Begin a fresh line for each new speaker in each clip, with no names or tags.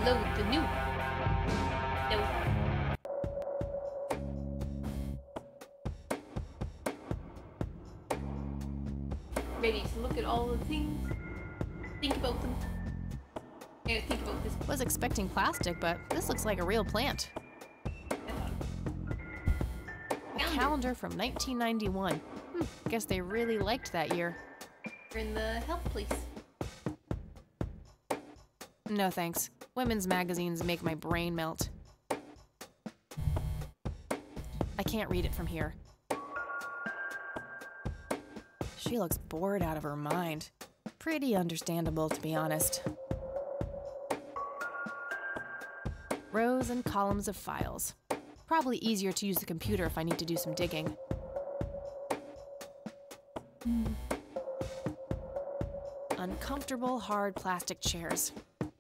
load the new. No. Ready to look at all the things. Think about them. Yeah, think about this.
Was expecting plastic, but this looks like a real plant. A calendar from 1991. Guess they really liked that year.
We're in the health place.
No thanks. Women's magazines make my brain melt. I can't read it from here. She looks bored out of her mind. Pretty understandable, to be honest. Rows and columns of files. Probably easier to use the computer if I need to do some digging. Uncomfortable, hard plastic chairs.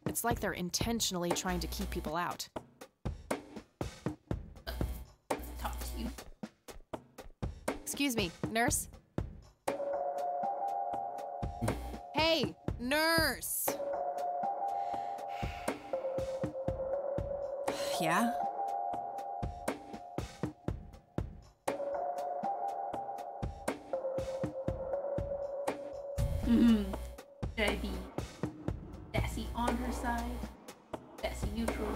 It's like they're intentionally trying to keep people out.
Talk to you.
Excuse me, nurse? Hey, nurse!
Yeah?
Should I be sassy on her side? Sassy neutral?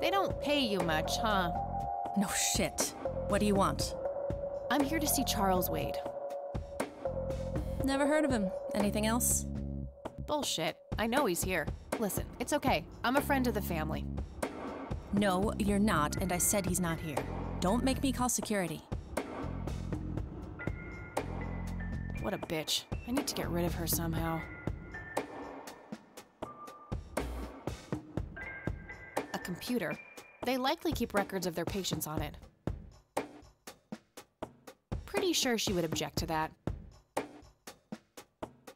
They don't pay you much, huh?
No shit. What do you want?
I'm here to see Charles Wade.
Never heard of him. Anything else?
Bullshit. I know he's here. Listen, it's okay. I'm a friend of the family.
No, you're not, and I said he's not here. Don't make me call security.
What a bitch. I need to get rid of her somehow. A computer. They likely keep records of their patients on it. Pretty sure she would object to that.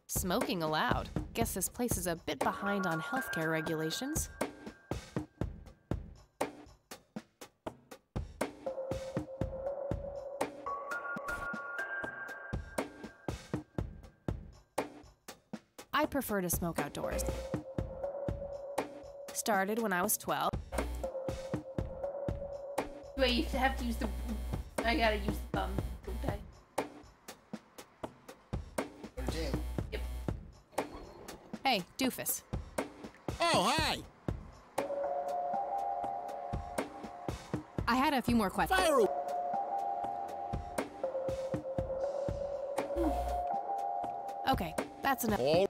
Smoking allowed. Guess this place is a bit behind on healthcare regulations. I prefer to smoke outdoors. Started when I was 12.
Do I used to have to use the... I gotta use the thumb, don't I? Yep.
Hey, doofus.
Oh, hi!
I had a few more questions.
Fire!
Okay, that's enough.
Oh.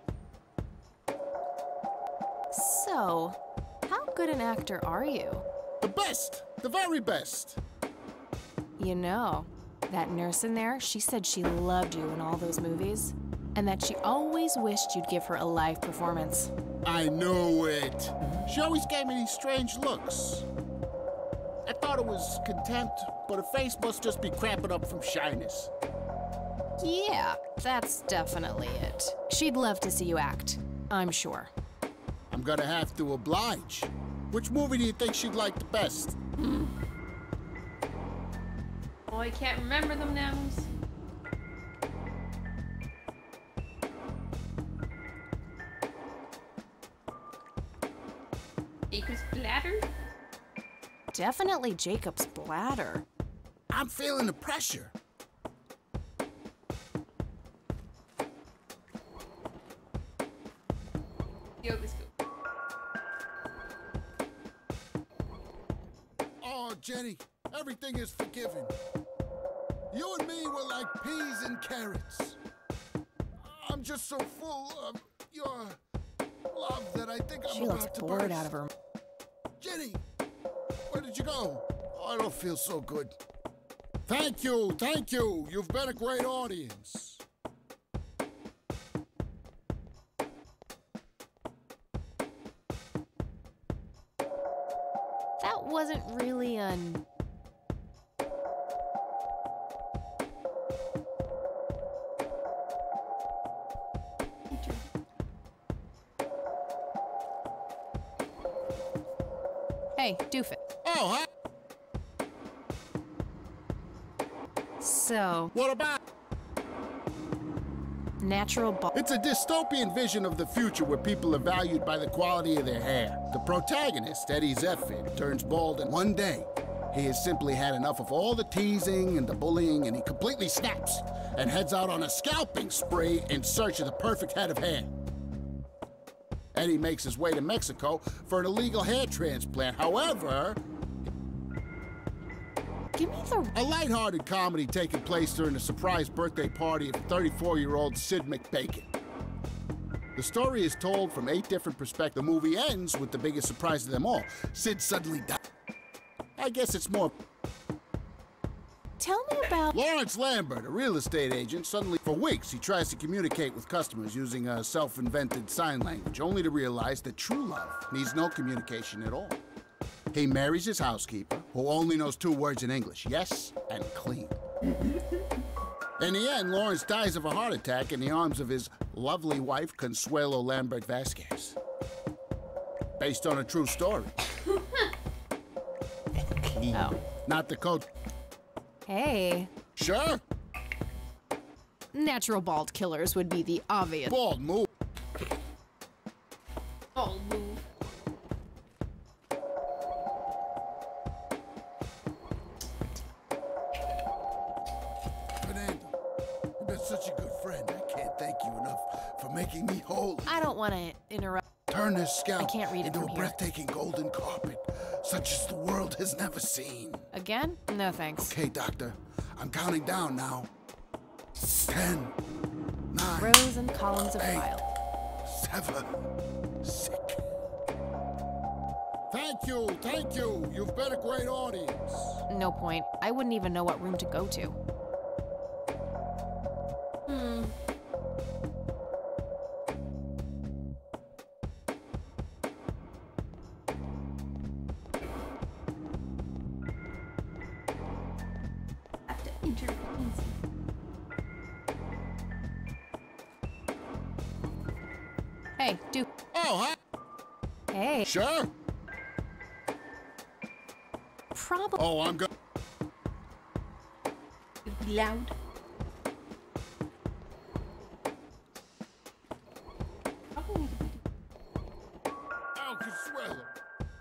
So, how good an actor are you?
The best! The very best!
You know, that nurse in there, she said she loved you in all those movies, and that she always wished you'd give her a live performance.
I knew it! She always gave me these strange looks. I thought it was contempt, but her face must just be cramping up from shyness.
Yeah, that's definitely it. She'd love to see you act, I'm sure.
I'm gonna have to oblige. Which movie do you think she'd like the best?
Oh, I can't remember them now. Jacob's bladder?
Definitely Jacob's bladder.
I'm feeling the pressure.
Yo, let's go.
Oh, Jenny, everything is forgiven. You and me were like peas and carrots. I'm just so full of your love that I think I'm
She
about
looks
to
bored
burst.
out of her.
Jenny, where did you go? Oh, I don't feel so good. Thank you, thank you. You've been a great audience.
That wasn't really an... Hey, doof it.
Oh, hi.
So,
What about?
natural bald.
It's a dystopian vision of the future where people are valued by the quality of their hair. The protagonist, Eddie Zephyr, turns bald, and one day, he has simply had enough of all the teasing and the bullying, and he completely snaps and heads out on a scalping spree in search of the perfect head of hair. Eddie makes his way to Mexico for an illegal hair transplant. However,
Give me the.
a lighthearted comedy taking place during a surprise birthday party of 34-year-old Sid McBacon. The story is told from 8 different perspectives. The movie ends with the biggest surprise of them all. Sid suddenly dies. I guess it's more...
Tell me about.
Lawrence Lambert, a real estate agent, suddenly, for weeks, he tries to communicate with customers using a self-invented sign language, only to realize that true love needs no communication at all. He marries his housekeeper, who only knows 2 words in English, yes and clean. In the end, Lawrence dies of a heart attack in the arms of his lovely wife, Consuelo Lambert Vasquez. Based on a true story.
Oh.
Not the coach.
Hey.
Sure.
Natural bald killers would be the obvious.
Bald move.
Bald move.
Fernando, you've been such a good friend. I can't thank you enough for making me whole.
I don't want to interrupt.
Turn this scalp
I can't read it
into
from
a
here.
breathtaking golden carpet, such as the world has never seen.
Again? No thanks.
Okay, doctor, I'm counting down now. 10, 9,
Rows and columns of
8,
file.
7, 6. Thank you. You've been a great audience.
No point. I wouldn't even know what room to go to.
Have to enter easy.
Hey, dude.
Oh,
Hey.
sure.
Probably.
Oh, I'm good.
It'd be loud. Probably need to be.
Oh, Consuelo.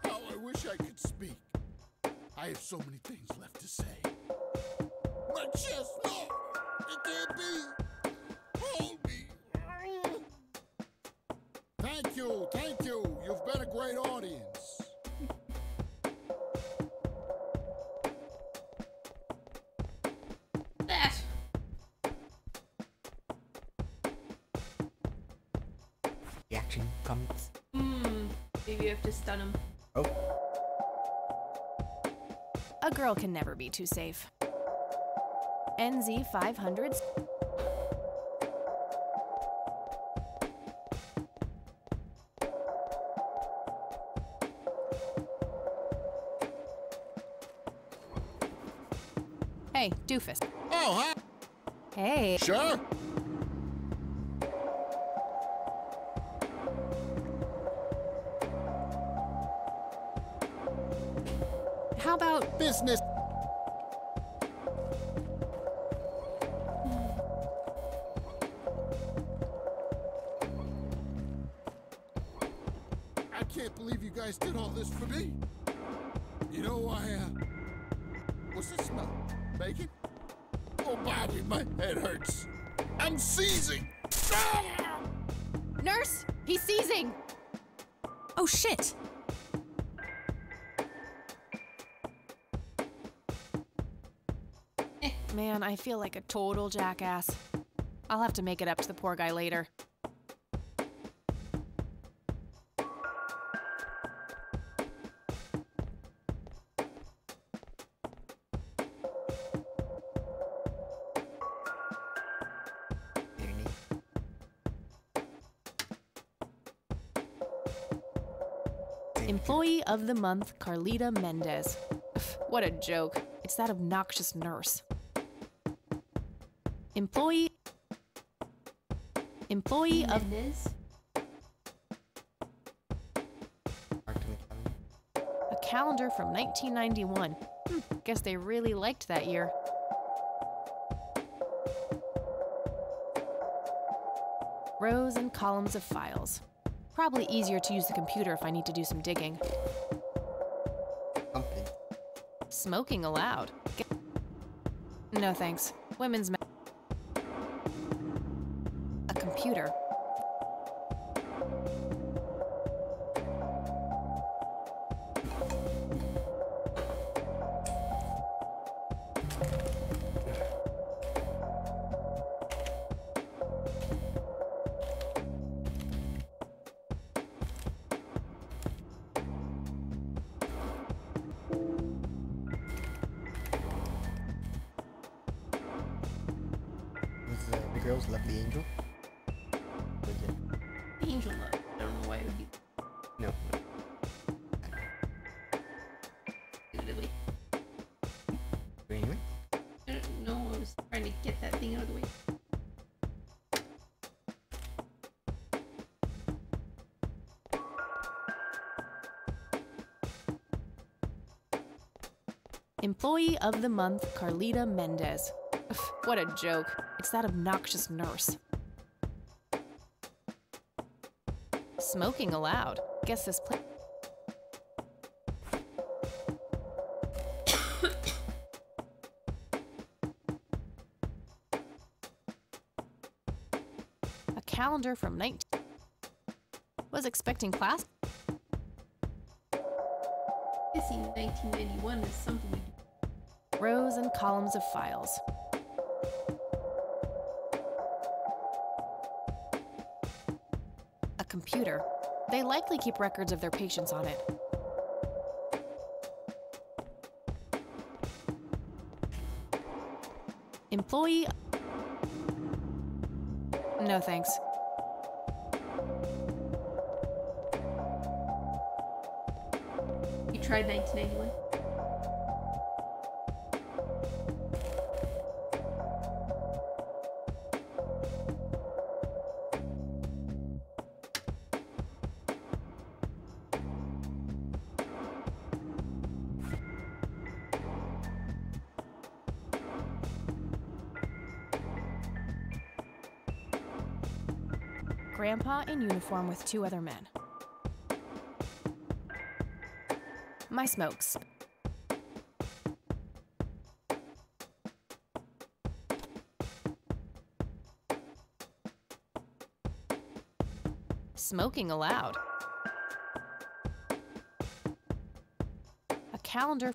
Oh, I wish I could speak. I have so many things left to say. My chest, no! It can't be! Hold me! Thank you. You've been a great audience.
That.
Reaction comments.
Maybe you have to stun him.
Oh,
A girl can never be too safe. NZ 500s. Hey, doofus.
Oh, hi.
Hey.
Sure.
How about
Business. I can't believe you guys did all this for me. You know, what's this smell? Bacon? Oh, Bobby, my head hurts. I'm seizing. Ah!
Nurse? He's seizing!
Oh, shit!
Man, I feel like a total jackass. I'll have to make it up to the poor guy later.
very neat.
Employee of the Month, Carlita Mendez. What a joke. It's that obnoxious nurse. Employee of...
Mendez.
Marked on the calendar.
A calendar from 1991. Guess they really liked that year. Rows and columns of files. Probably easier to use the computer if I need to do some digging.
Something.
Smoking allowed. No thanks. Women's a computer.
Was the girl's lovely angel? Was it?
Angel love. I don't know why it would be
No.
literally.
Anyway.
I don't know. I was trying to get that thing out of the way.
Employee of the Month, Carlita Mendez. Ugh, what a joke. It's that obnoxious nurse. Smoking allowed. Guess this place. A calendar from 19. Was expecting class.
Guessing 1991 is something we do.
Rows and columns of files. A computer. They likely keep records of their patients on it. Employee. No thanks.
You tried 1991?
Grandpa in uniform with two other men. My smokes. Smoking allowed. A calendar.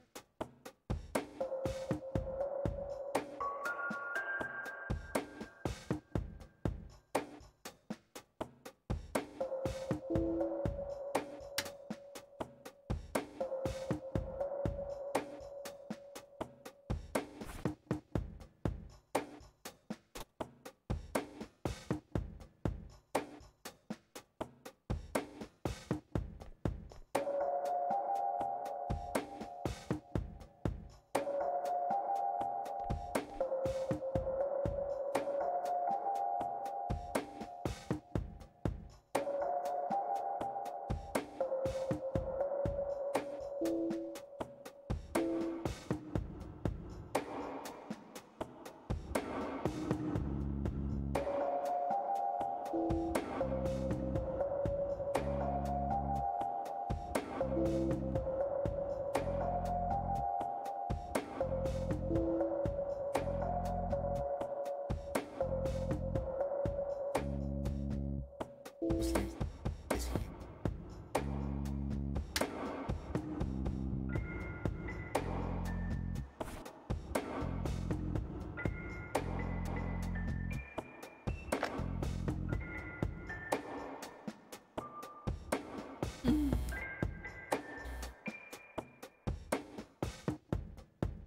What's this? This here.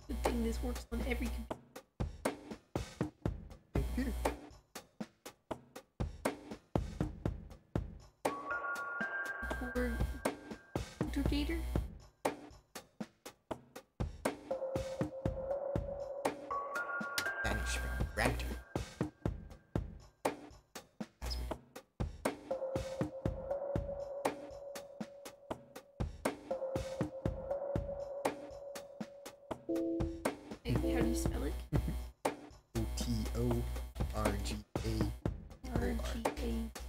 Good thing this works on every
Computer.
computer.
Spanish for grantor. Password.
Hey, how do you spell it?
O-T-O-R-G-A.
R-G-A.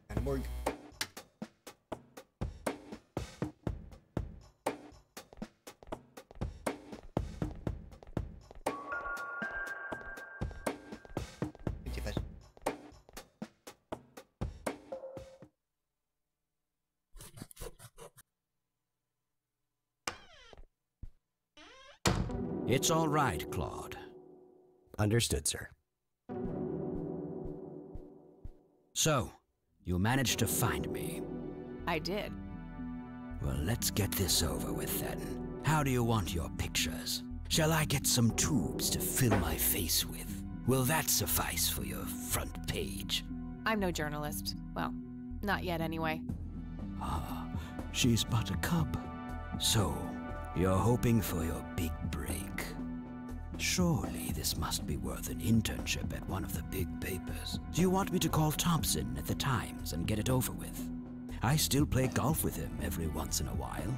And more.
It's all right, Claude.
Understood, sir.
So, you managed to find me.
I did.
Well, let's get this over with then. How do you want your pictures? Shall I get some tubes to fill my face with? Will that suffice for your front page?
I'm no journalist. Well, not yet anyway.
Ah, she's but a cub. So, you're hoping for your big break. Surely this must be worth an internship at one of the big papers. Do you want me to call Thompson at the Times and get it over with? I still play golf with him every once in a while.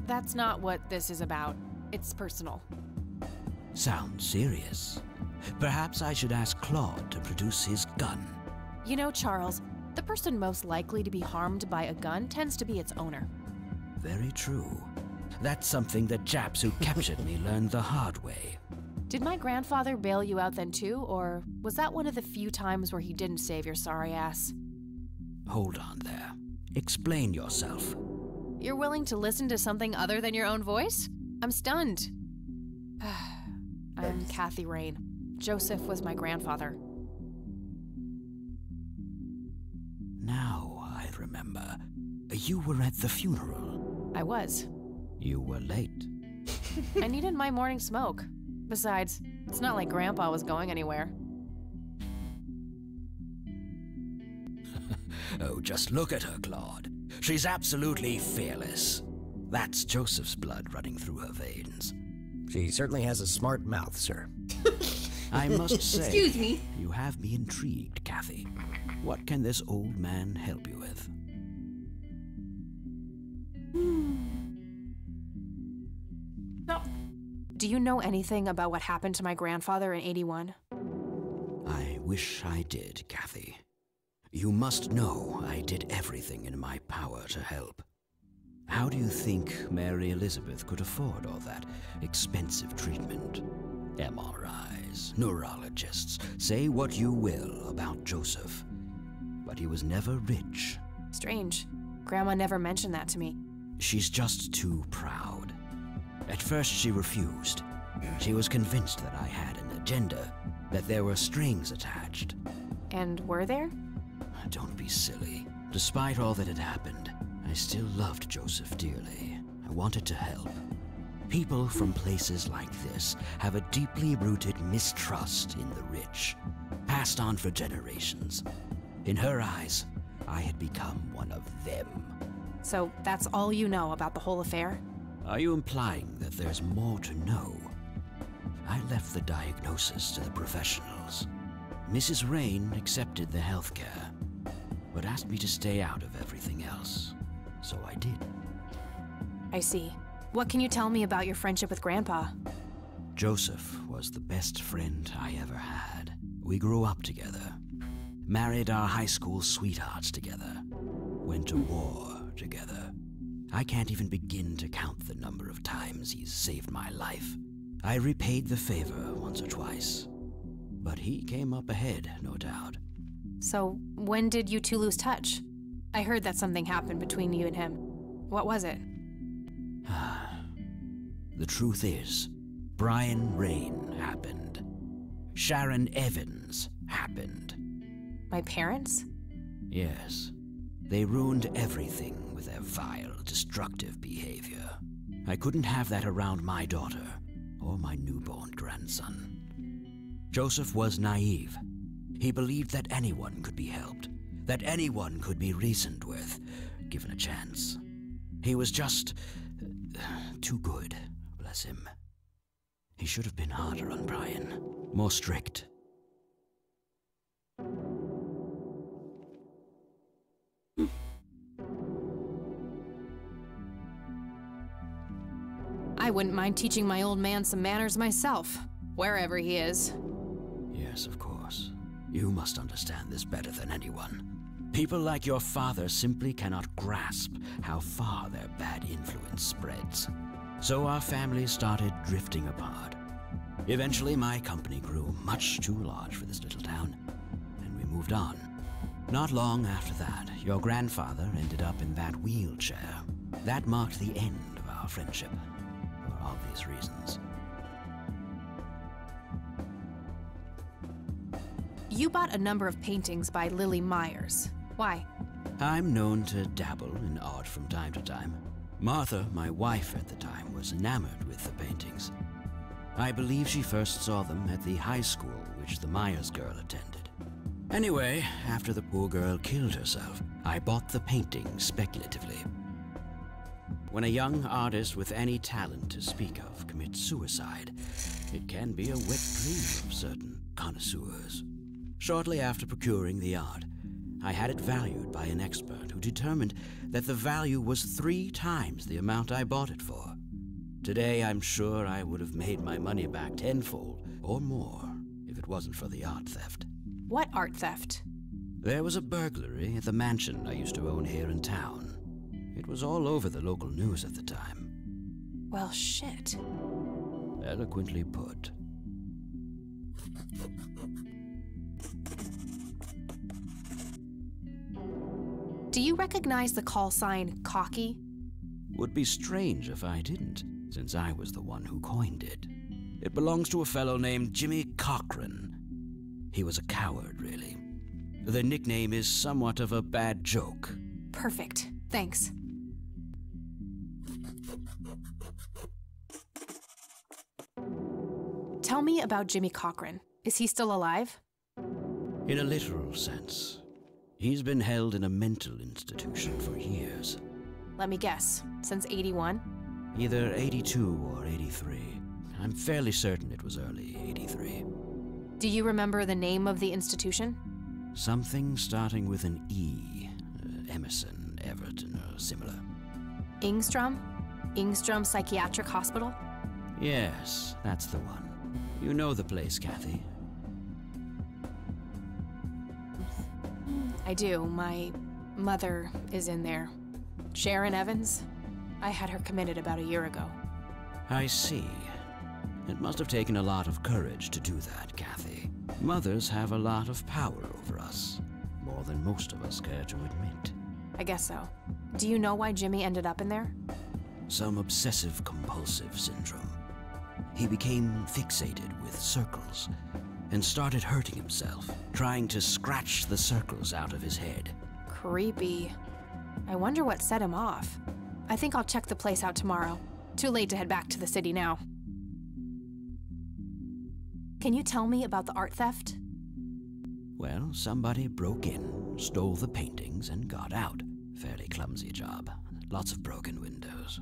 That's not what this is about. It's personal.
Sounds serious. Perhaps I should ask Claude to produce his gun.
You know, Charles, the person most likely to be harmed by a gun tends to be its owner.
Very true. That's something that Japs who captured me learned the hard way.
Did my grandfather bail you out then too, or was that one of the few times where he didn't save your sorry ass?
Hold on there. Explain yourself.
You're willing to listen to something other than your own voice? I'm stunned. I'm Kathy Rain. Joseph was my grandfather.
Now I remember. You were at the funeral.
I was.
You were late.
I needed my morning smoke. Besides, it's not like Grandpa was going anywhere.
Oh, just look at her, Claude. She's absolutely fearless. That's Joseph's blood running through her veins.
She certainly has a smart mouth, sir.
I must say,
Excuse me.
you have me intrigued, Kathy. What can this old man help you with?
Stop.
Do you know anything about what happened to my grandfather in '81?
I wish I did, Kathy. You must know I did everything in my power to help. How do you think Mary Elizabeth could afford all that expensive treatment? MRIs, neurologists, say what you will about Joseph. But he was never rich.
Strange. Grandma never mentioned that to me.
She's just too proud. At first she refused. She was convinced that I had an agenda, that there were strings attached.
And were there?
Don't be silly. Despite all that had happened, I still loved Joseph dearly. I wanted to help. People from places like this have a deeply rooted mistrust in the rich, passed on for generations. In her eyes, I had become one of them.
So that's all you know about the whole affair?
Are you implying that there's more to know? I left the diagnosis to the professionals. Mrs. Rain accepted the health care, but asked me to stay out of everything else. So I did.
I see. What can you tell me about your friendship with Grandpa?
Joseph was the best friend I ever had. We grew up together, married our high school sweethearts together, went to war together. I can't even begin to count the number of times he's saved my life. I repaid the favor once or twice, but he came up ahead, no doubt.
So when did you two lose touch? I heard that something happened between you and him. What was it?
The truth is, Brian Rain happened. Sharon Evans happened.
My parents?
Yes. They ruined everything with their vile, destructive behavior. I couldn't have that around my daughter or my newborn grandson. Joseph was naive. He believed that anyone could be helped, that anyone could be reasoned with, given a chance. He was just too good, bless him. He should have been harder on Brian, more strict.
I wouldn't mind teaching my old man some manners myself, wherever he is.
Yes, of course. You must understand this better than anyone. People like your father simply cannot grasp how far their bad influence spreads. So our family started drifting apart. Eventually, my company grew much too large for this little town, and we moved on. Not long after that, your grandfather ended up in that wheelchair. That marked the end of our friendship, for obvious reasons.
You bought a number of paintings by Lily Myers. Why?
I'm known to dabble in art from time to time. Martha, my wife at the time, was enamored with the paintings. I believe she first saw them at the high school which the Myers girl attended. Anyway, after the poor girl killed herself, I bought the paintings speculatively. When a young artist with any talent to speak of commits suicide, it can be a wet dream of certain connoisseurs. Shortly after procuring the art, I had it valued by an expert who determined that the value was 3 times the amount I bought it for. Today, I'm sure I would have made my money back tenfold or more if it wasn't for the art theft.
What art theft?
There was a burglary at the mansion I used to own here in town. It was all over the local news at the time.
Well, shit.
Eloquently put.
Do you recognize the call sign Cocky?
Would be strange if I didn't, since I was the one who coined it. It belongs to a fellow named Jimmy Cochran. He was a coward, really. The nickname is somewhat of a bad joke.
Perfect. Thanks. Tell me about Jimmy Cochran. Is he still alive?
In a literal sense. He's been held in a mental institution for years.
Let me guess. Since 81?
Either 82 or 83. I'm fairly certain it was early 83.
Do you remember the name of the institution?
Something starting with an E. Emerson, Everton, or similar.
Ingstrom? Ingstrom Psychiatric Hospital?
Yes, that's the one. You know the place, Kathy.
I do. My mother is in there. Sharon Evans? I had her committed about a year ago.
I see. It must have taken a lot of courage to do that, Kathy. Mothers have a lot of power over us. More than most of us care to admit.
I guess so. Do you know why Jimmy ended up in there?
Some obsessive-compulsive syndrome. He became fixated with circles and started hurting himself, trying to scratch the circles out of his head.
Creepy. I wonder what set him off. I think I'll check the place out tomorrow. Too late to head back to the city now. Can you tell me about the art theft?
Well, somebody broke in, stole the paintings, and got out. Fairly clumsy job. Lots of broken windows.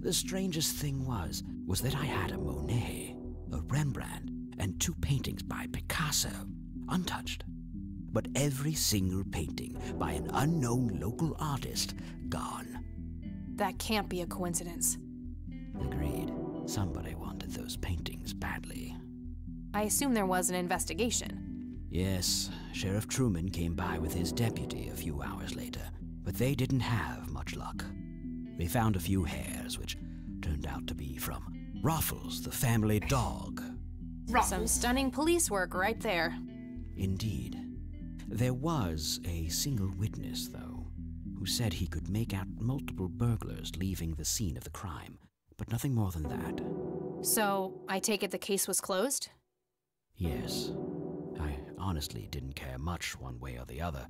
The strangest thing was that I had a Monet, a Rembrandt, and 2 paintings by Picasso, untouched. But every single painting by an unknown local artist, gone.
That can't be a coincidence.
Agreed. Somebody wanted those paintings badly.
I assume there was an investigation.
Yes, Sheriff Truman came by with his deputy a few hours later, but they didn't have much luck. They found a few hairs, which turned out to be from Ruffles, the family dog.
Some stunning police work right there.
Indeed. There was a single witness, though, who said he could make out multiple burglars leaving the scene of the crime, but nothing more than that.
So, I take it the case was closed?
Yes. I honestly didn't care much one way or the other,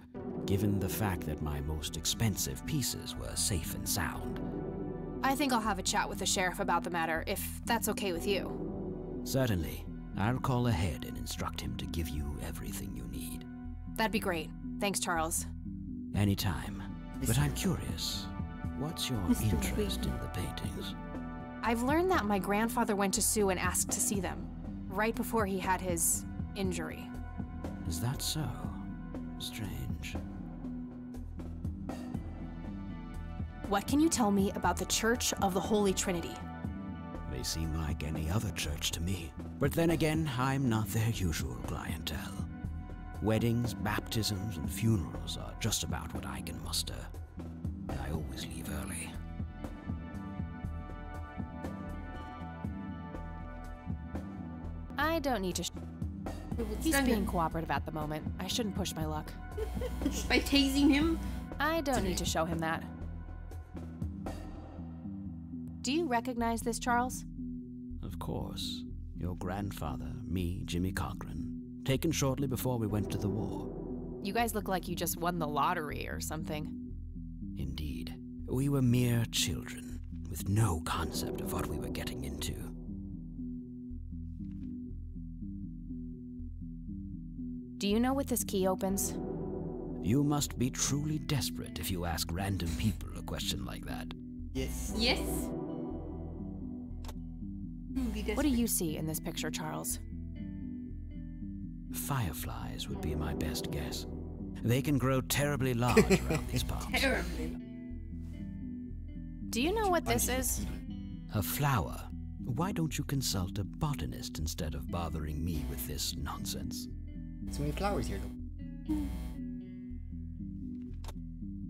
given the fact that my most expensive pieces were safe and sound.
I think I'll have a chat with the sheriff about the matter, if that's okay with you.
Certainly. I'll call ahead and instruct him to give you everything you need.
That'd be great. Thanks, Charles.
Anytime. But I'm curious, what's your interest in the paintings?
I've learned that my grandfather went to Sue and asked to see them, right before he had his injury.
Is that so? Strange.
What can you tell me about the Church of the Holy Trinity?
They seem like any other church to me. But then again, I'm not their usual clientele. Weddings, baptisms, and funerals are just about what I can muster. And I always leave early.
I don't need to. He's being cooperative at the moment. I shouldn't push my luck.
By tasing him?
I don't need to show him that. Do you recognize this, Charles?
Of course. Your grandfather, me, Jimmy Cochran, taken shortly before we went to the war.
You guys look like you just won the lottery or something.
Indeed. We were mere children, with no concept of what we were getting into.
Do you know what this key opens?
You must be truly desperate if you ask random people a question like that.
Yes.
Yes.
What do you see in this picture, Charles?
Fireflies would be my best guess. They can grow terribly large around these parts.
Terribly.
Do you know what this is?
A flower. Why don't you consult a botanist instead of bothering me with this nonsense?
So many flowers here, though.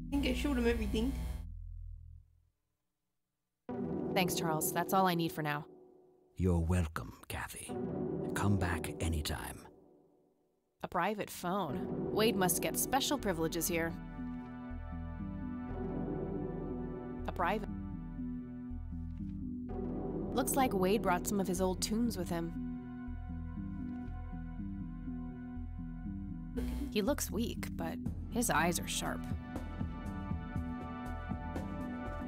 I think I showed him everything.
Thanks, Charles. That's all I need for now.
You're welcome, Kathy. Come back anytime.
A private phone. Wade must get special privileges here. A private... Looks like Wade brought some of his old tunes with him. He looks weak, but his eyes are sharp.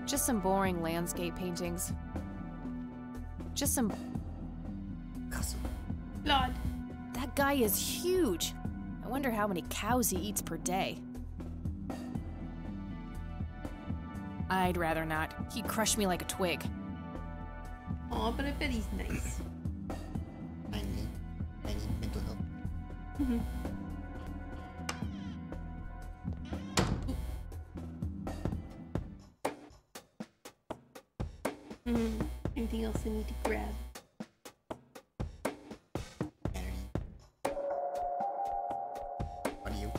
Just some boring landscape paintings. Just some...
Blood.
That guy is huge. I wonder how many cows he eats per day. I'd rather not. He'd crush me like a twig.
Aw, but I bet he's nice.
I need mental help.
Anything else I need to grab?
What are you?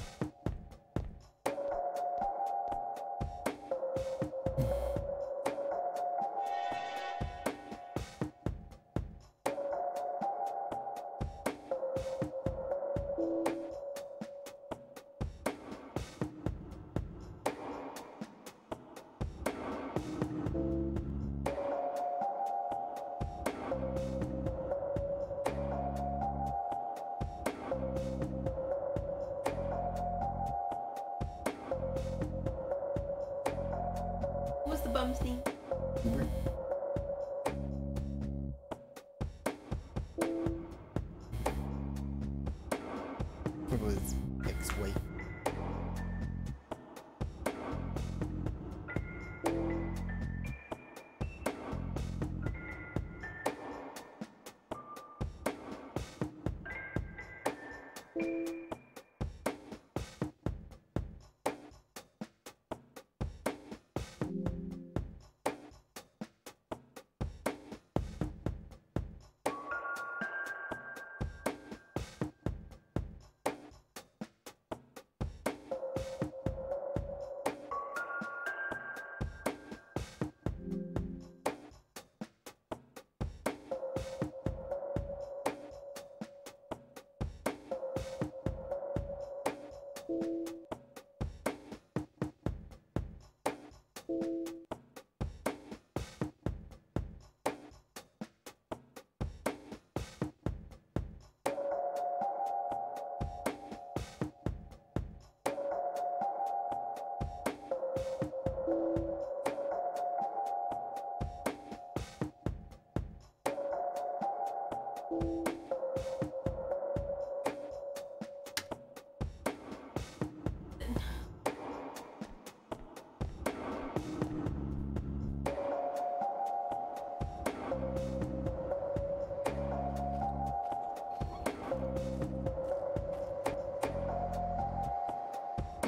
What's the bum's name?
Uber? It was ex-wife.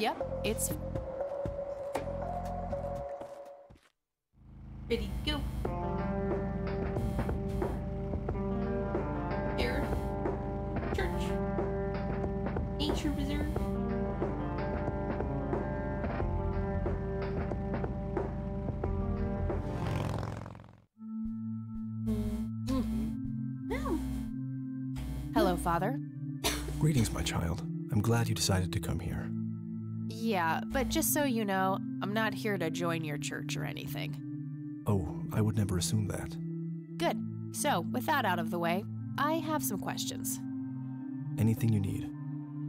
Yep, it's
Ready to go. There. Church. Nature reserve. No.
Hello, Father.
Greetings, my child. I'm glad you decided to come here.
Yeah, but just so you know, I'm not here to join your church or anything.
Oh, I would never assume that.
Good. So, with that out of the way, I have some questions.
Anything you need.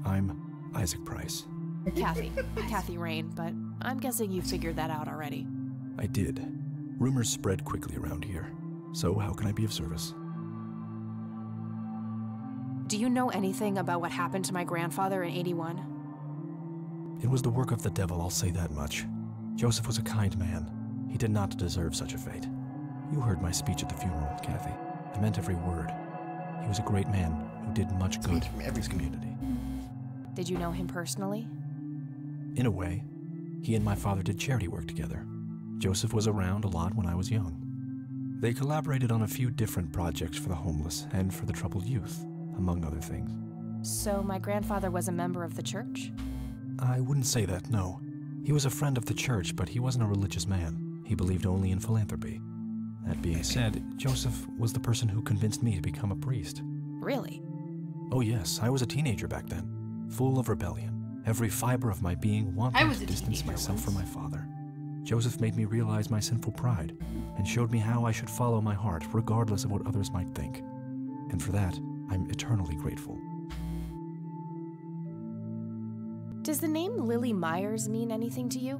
I'm Isaac Price.
Kathy Rain, but I'm guessing you figured that out already.
I did. Rumors spread quickly around here. So how can I be of service?
Do you know anything about what happened to my grandfather in '81?
It was the work of the devil, I'll say that much. Joseph was a kind man. He did not deserve such a fate. You heard my speech at the funeral, Kathy. I meant every word. He was a great man who did much good
from
for
every
his community.
Did you know him personally?
In a way, he and my father did charity work together. Joseph was around a lot when I was young. They collaborated on a few different projects for the homeless and for the troubled youth, among other things.
So my grandfather was a member of the church?
I wouldn't say that, no. He was a friend of the church, but he wasn't a religious man. He believed only in philanthropy. That being said, Joseph was the person who convinced me to become a priest.
Really?
Oh yes, I was a teenager back then, full of rebellion. Every fiber of my being
I
wanted
was
to
a
distance
teenager
myself from my
once.
father. Joseph made me realize my sinful pride and showed me how I should follow my heart regardless of what others might think. And for that, I'm eternally grateful.
Does the name Lily Myers mean anything to you?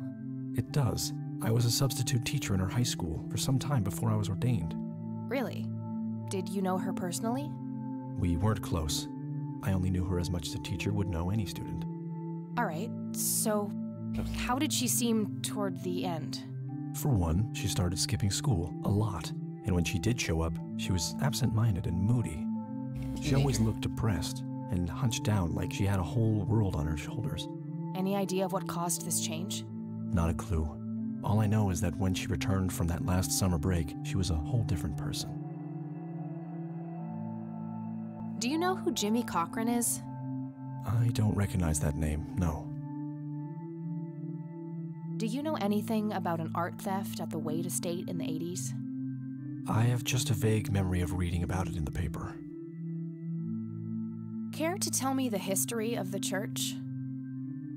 It does. I was a substitute teacher in her high school for some time before I was ordained.
Really? Did you know her personally?
We weren't close. I only knew her as much as a teacher would know any student.
All right, so how did she seem toward the end?
For one, she started skipping school a lot, and when she did show up, she was absent-minded and moody. She always looked depressed and hunched down like she had a whole world on her shoulders.
Any idea of what caused this change?
Not a clue. All I know is that when she returned from that last summer break, she was a whole different person.
Do you know who Jimmy Cochran is?
I don't recognize that name, no.
Do you know anything about an art theft at the Wade estate in the '80s?
I have just a vague memory of reading about it in the paper.
Care to tell me the history of the church?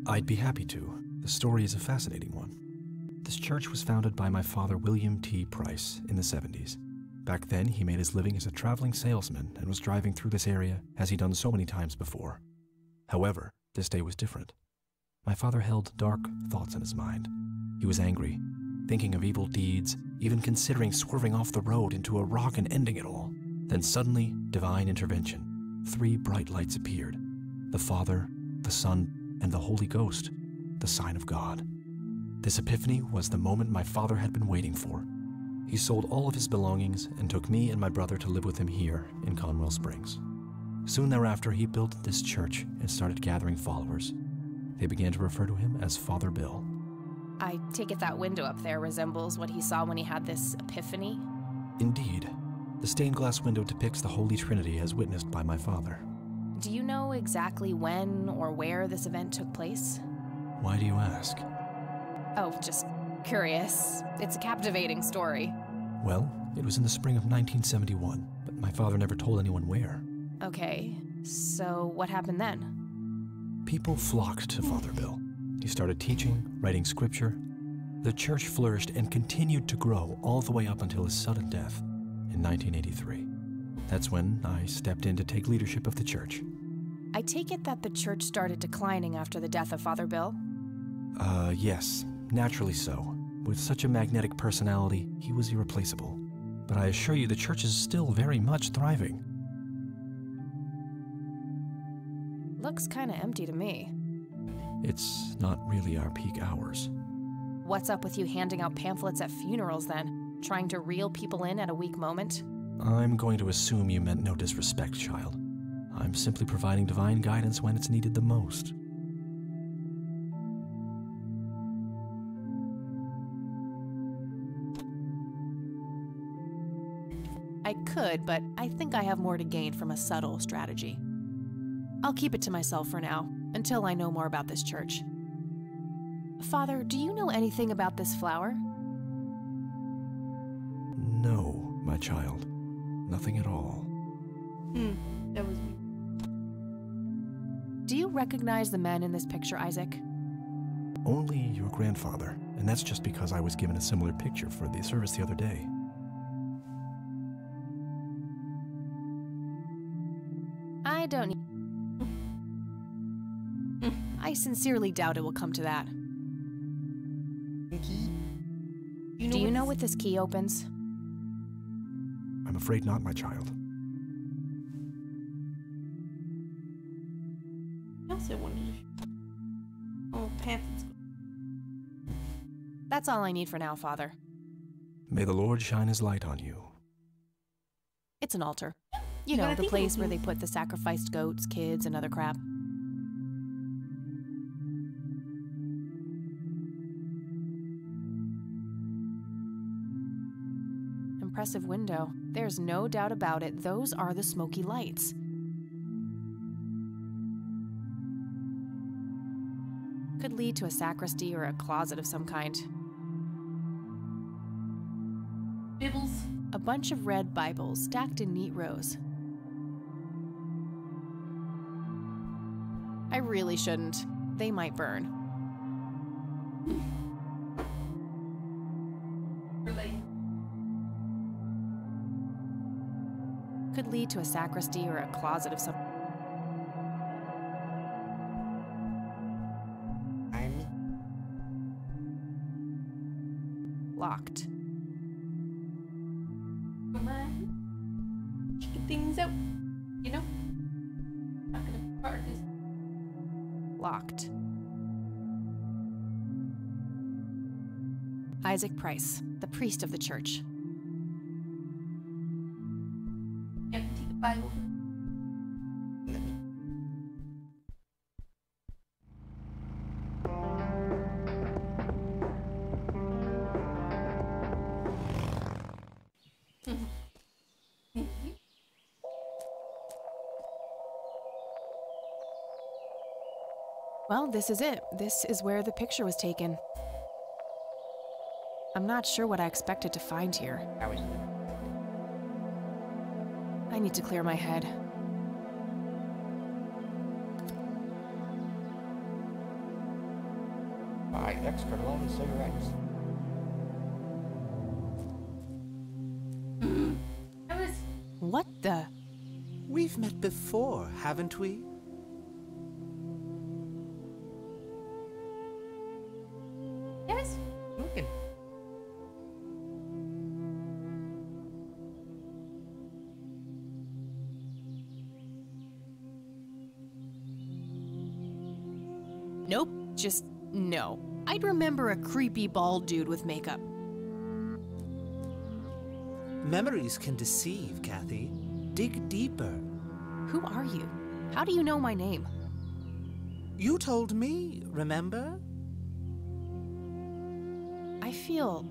I'd be happy to. The story is a fascinating one. This church was founded by my father, William T. Price, in the 70s. Back then, he made his living as a traveling salesman and was driving through this area as he'd done so many times before. However, this day was different. My father held dark thoughts in his mind. He was angry, thinking of evil deeds, even considering swerving off the road into a rock and ending it all. Then suddenly, divine intervention. 3 bright lights appeared. The Father, the Son, and the Holy Ghost, the sign of God. This epiphany was the moment my father had been waiting for. He sold all of his belongings and took me and my brother to live with him here in Conwell Springs. Soon thereafter, he built this church and started gathering followers. They began to refer to him as Father Bill.
I take it that window up there resembles what he saw when he had this epiphany?
Indeed, the stained glass window depicts the Holy Trinity as witnessed by my father.
Do you know exactly when or where this event took place?
Why do you ask?
Oh, just curious. It's a captivating story.
Well, it was in the spring of 1971, but my father never told anyone where.
Okay, so what happened then?
People flocked to Father Bill. He started teaching, writing scripture. The church flourished and continued to grow all the way up until his sudden death in 1983. That's when I stepped in to take leadership of the church.
I take it that the church started declining after the death of Father Bill?
Yes, naturally so. With such a magnetic personality, he was irreplaceable. But I assure you the church is still very much thriving.
Looks kinda empty to me.
It's not really our peak hours.
What's up with you handing out pamphlets at funerals then? Trying to reel people in at a weak moment?
I'm going to assume you meant no disrespect, child. I'm simply providing divine guidance when it's needed the most.
I could, but I think I have more to gain from a subtle strategy. I'll keep it to myself for now, until I know more about this church. Father, do you know anything about this flower?
No, my child. Nothing at all.
That was me.
Do you recognize the men in this picture, Isaac?
Only your grandfather, and that's just because I was given a similar picture for the service the other day.
I don't need... I sincerely doubt it will come to that. Do you know what this key opens?
I'm afraid not, my child.
I also wanted to... Oh, pants.
That's all I need for now, Father.
May the Lord shine his light on you.
It's an altar.
You
You know,
gotta
the
think
place
of
where
me.
they put the sacrificed goats, kids, and other crap. Impressive window. There's no doubt about it. Those are the smoky lights. Could lead to a sacristy or a closet of some kind.
Bibbles.
A bunch of red Bibles stacked in neat rows. I really shouldn't. They might burn.
Relate.
Could lead to a sacristy or a closet of some...
Army?
Locked.
Come on. Check things out. You know? Not gonna part this.
Locked. Isaac Price, the priest of the church.
You have to take a Bible.
Let me.
Well, this is it. This is where the picture was taken. I'm not sure what I expected to find here.
How is it?
I need to clear my head.
Buy extra long cigarettes.
I was...
What the?
We've met before, haven't we?
I was...
Looking.
Nope, just no. I'd remember a creepy bald dude with makeup.
Memories can deceive, Kathy. Dig deeper.
Who are you? How do you know my name?
You told me, remember?
I feel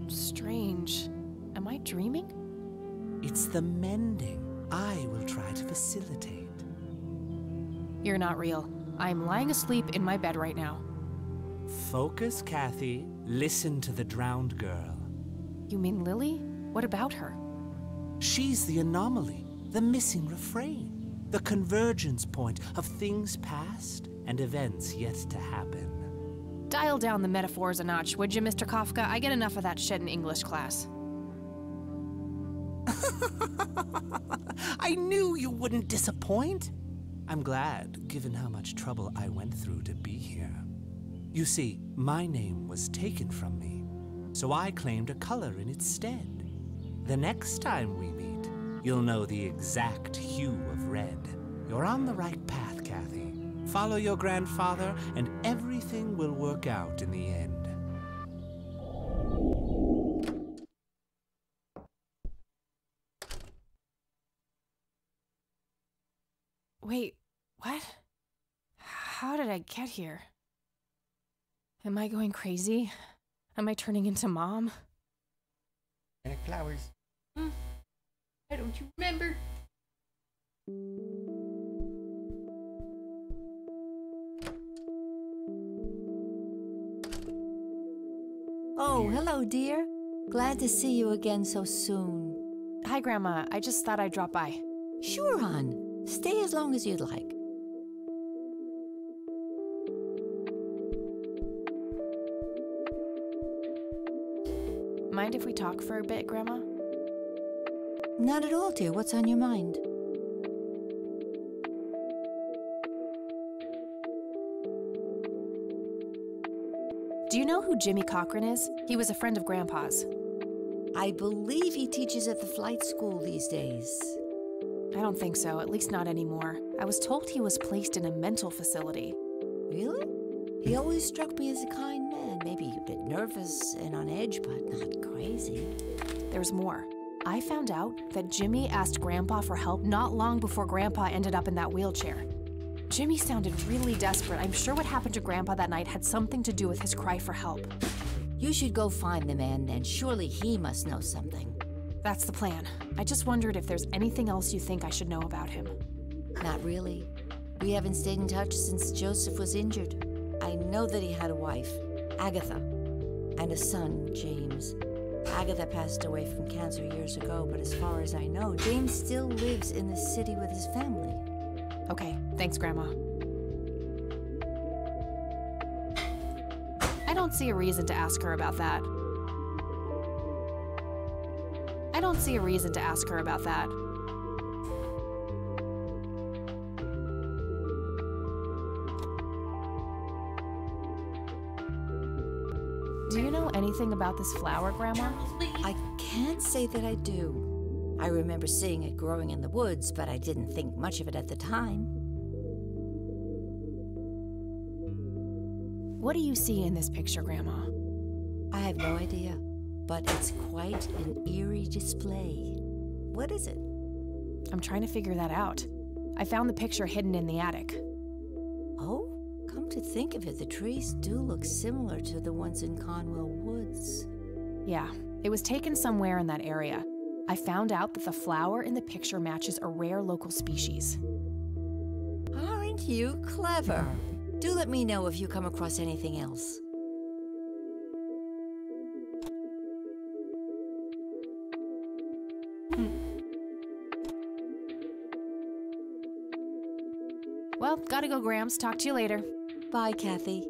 strange. Am I dreaming?
It's the mending I will try to facilitate.
You're not real. I'm lying asleep in my bed right now.
Focus, Kathy. Listen to the drowned girl.
You mean Lily? What about her?
She's the anomaly, the missing refrain, the convergence point of things past and events yet to happen.
Dial down the metaphors a notch, would you, Mr. Kafka? I get enough of that shit in English class.
I knew you wouldn't disappoint. I'm glad, given how much trouble I went through to be here. You see, my name was taken from me, so I claimed a color in its stead. The next time we meet, you'll know the exact hue of red. You're on the right path, Kathy. Follow your grandfather, and everything will work out in the end.
Wait, what? How did I get here? Am I going crazy? Am I turning into Mom?
And flowers.
I Why don't you remember?
Oh, hello, dear. Glad to see you again so soon.
Hi, Grandma. I just thought I'd drop by.
Sure, hon. Stay as long as you'd like.
Mind if we talk for a bit, Grandma?
Not at all, dear. What's on your mind?
Do you know who Jimmy Cochran is? He was a friend of Grandpa's.
I believe he teaches at the flight school these days.
I don't think so, at least not anymore. I was told he was placed in a mental facility.
Really? He always struck me as a kind man. Maybe a bit nervous and on edge, but not crazy.
There's more. I found out that Jimmy asked Grandpa for help not long before Grandpa ended up in that wheelchair. Jimmy sounded really desperate. I'm sure what happened to Grandpa that night had something to do with his cry for help.
You should go find the man then. Surely he must know something.
That's the plan. I just wondered if there's anything else you think I should know about him.
Not really. We haven't stayed in touch since Joseph was injured. I know that he had a wife, Agatha, and a son, James. Agatha passed away from cancer years ago, but as far as I know, James still lives in the city with his family.
Okay, thanks, Grandma. I don't see a reason to ask her about that. I don't see a reason to ask her about that. Do you know anything about this flower, Grandma?
I can't say that I do. I remember seeing it growing in the woods, but I didn't think much of it at the time.
What do you see in this picture, Grandma?
I have no idea, but it's quite an eerie display. What is it?
I'm trying to figure that out. I found the picture hidden in the attic.
Oh, come to think of it, the trees do look similar to the ones in Conwell Woods.
Yeah, it was taken somewhere in that area. I found out that the flower in the picture matches a rare local species.
Aren't you clever? Do let me know if you come across anything else.
Well, gotta go, Grams. Talk to you later.
Bye, Kathy.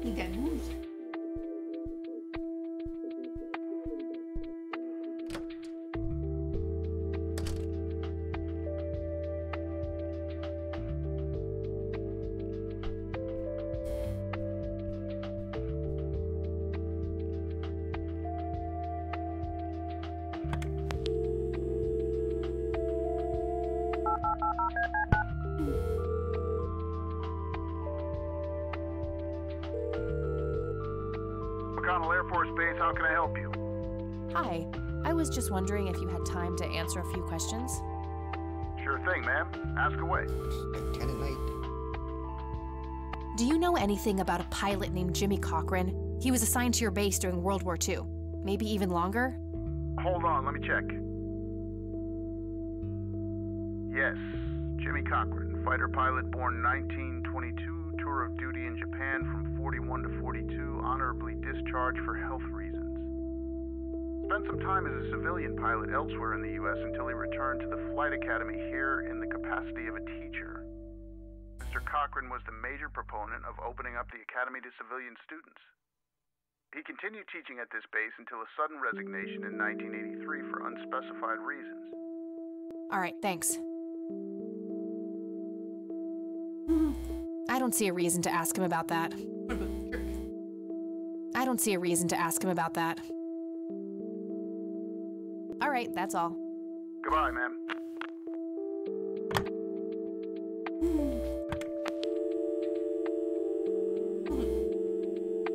He got moves.
McConnell Air Force Base, how can I help you?
Hi. I was just wondering if you had time to answer a few questions.
Sure thing, ma'am. Ask away.
Lieutenant Knight.
Do you know anything about a pilot named Jimmy Cochran? He was assigned to your base during World War II. Maybe even longer?
Hold on, let me check. Yes, Jimmy Cochran, fighter pilot born 1922, tour of duty in Japan from 41 to 42, honorably discharged for health reasons. Spent some time as a civilian pilot elsewhere in the U.S. until he returned to the flight academy here in the capacity of a teacher. Mr. Cochran was the major proponent of opening up the academy to civilian students. He continued teaching at this base until a sudden resignation in 1983 for unspecified reasons.
All right, thanks. I don't see a reason to ask him about that.
What about the church?
I don't see a reason to ask him about that. All right, that's all.
Goodbye, ma'am.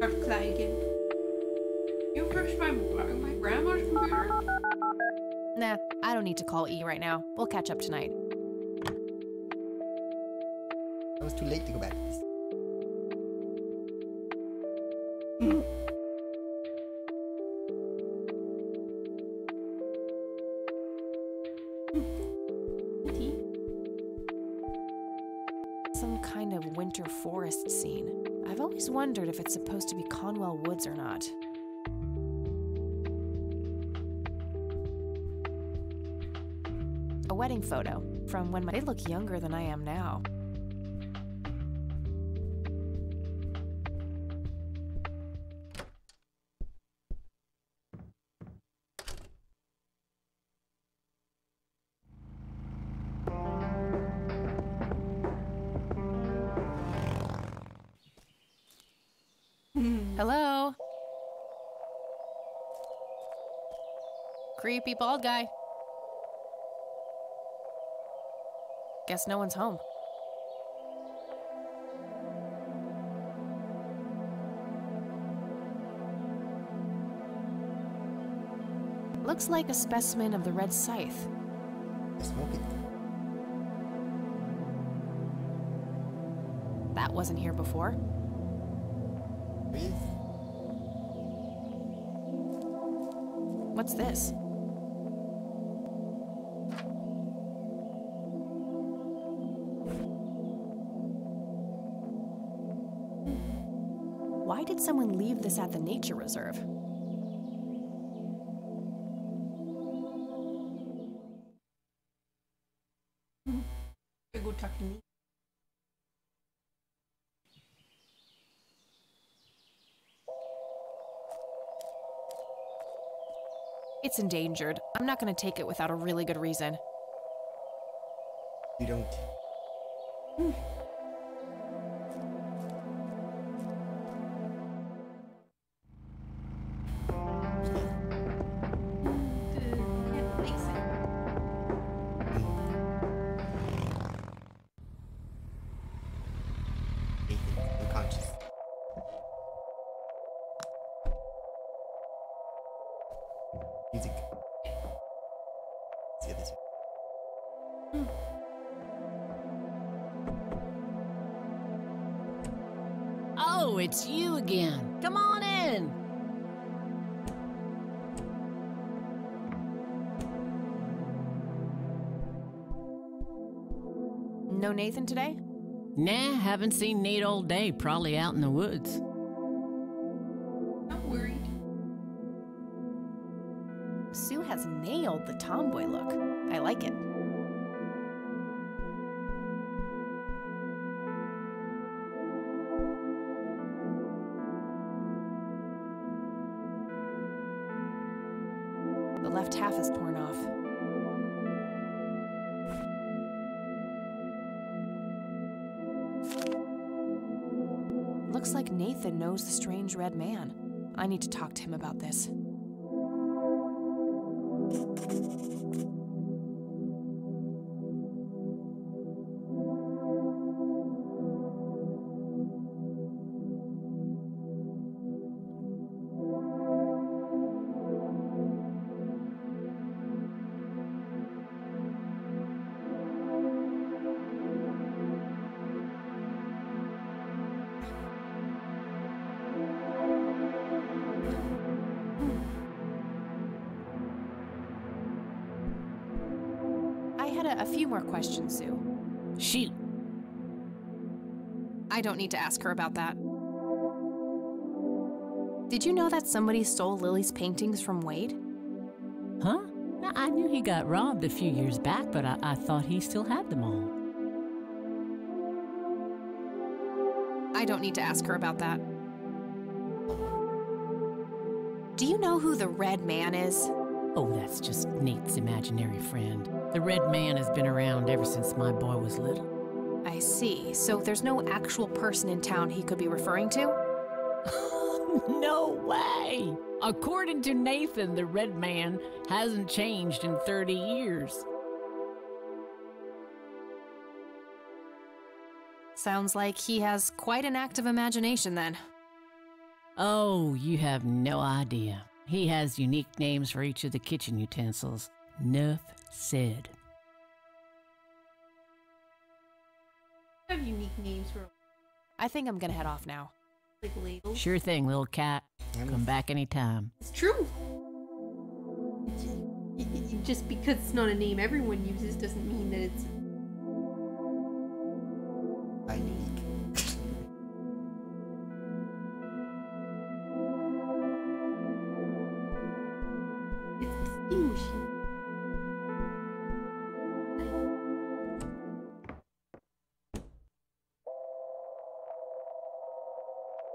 Press play again. You pushed my grandma's computer?
Nah, I don't need to call E right now. We'll catch up tonight.
It was too late to go back to this.
winter forest scene. I've always wondered if it's supposed to be Conwell Woods or not. A wedding photo from when they look younger than I am now. Hello? Creepy bald guy. Guess no one's home. Looks like a specimen of the red scythe.
Smoke it.
That wasn't here before.
Breathe.
What's this? Why did someone leave this at the nature reserve?
Go talk to me.
It's endangered. I'm not gonna take it without a really good reason.
You don't.
Can't place it.
Nathan, unconscious. Music. Let's get this.
Oh, it's you again. Come on in.
No Nathan today?
Nah, haven't seen Nate all day. Probably out in the woods.
Not worried.
Sue has nailed the tomboy look. I like it. The left half is torn off. Looks like Nathan knows the strange red man. I need to talk to him about this. A few more questions, Sue.
Shoot.
I don't need to ask her about that. Did you know that somebody stole Lily's paintings from Wade?
Huh? I knew he got robbed a few years back, but I thought he still had them all.
I don't need to ask her about that. Do you know who the Red Man is?
Oh, that's just Nate's imaginary friend. The Red Man has been around ever since my boy was little.
I see. So there's no actual person in town he could be referring to?
No way! According to Nathan, the Red Man hasn't changed in 30 years.
Sounds like he has quite an active imagination then.
Oh, you have no idea. He has unique names for each of the kitchen utensils. Nuff said.
Have unique names for.
I think I'm gonna head off now.
Like labels.
Sure thing, little cat. Come back anytime.
It's true. Just because it's not a name everyone uses doesn't mean that it's
unique.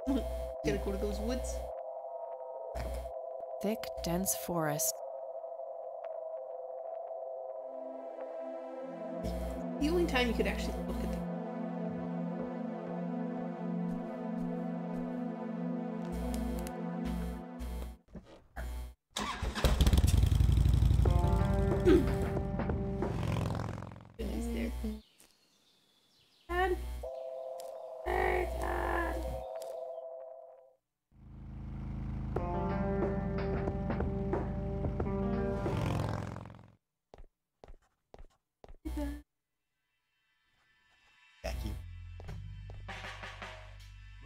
Gotta go to those woods.
Thick, dense forest.
The only time you could actually look at them. Goodness there. Dad. Hey, Dad.
Jackie.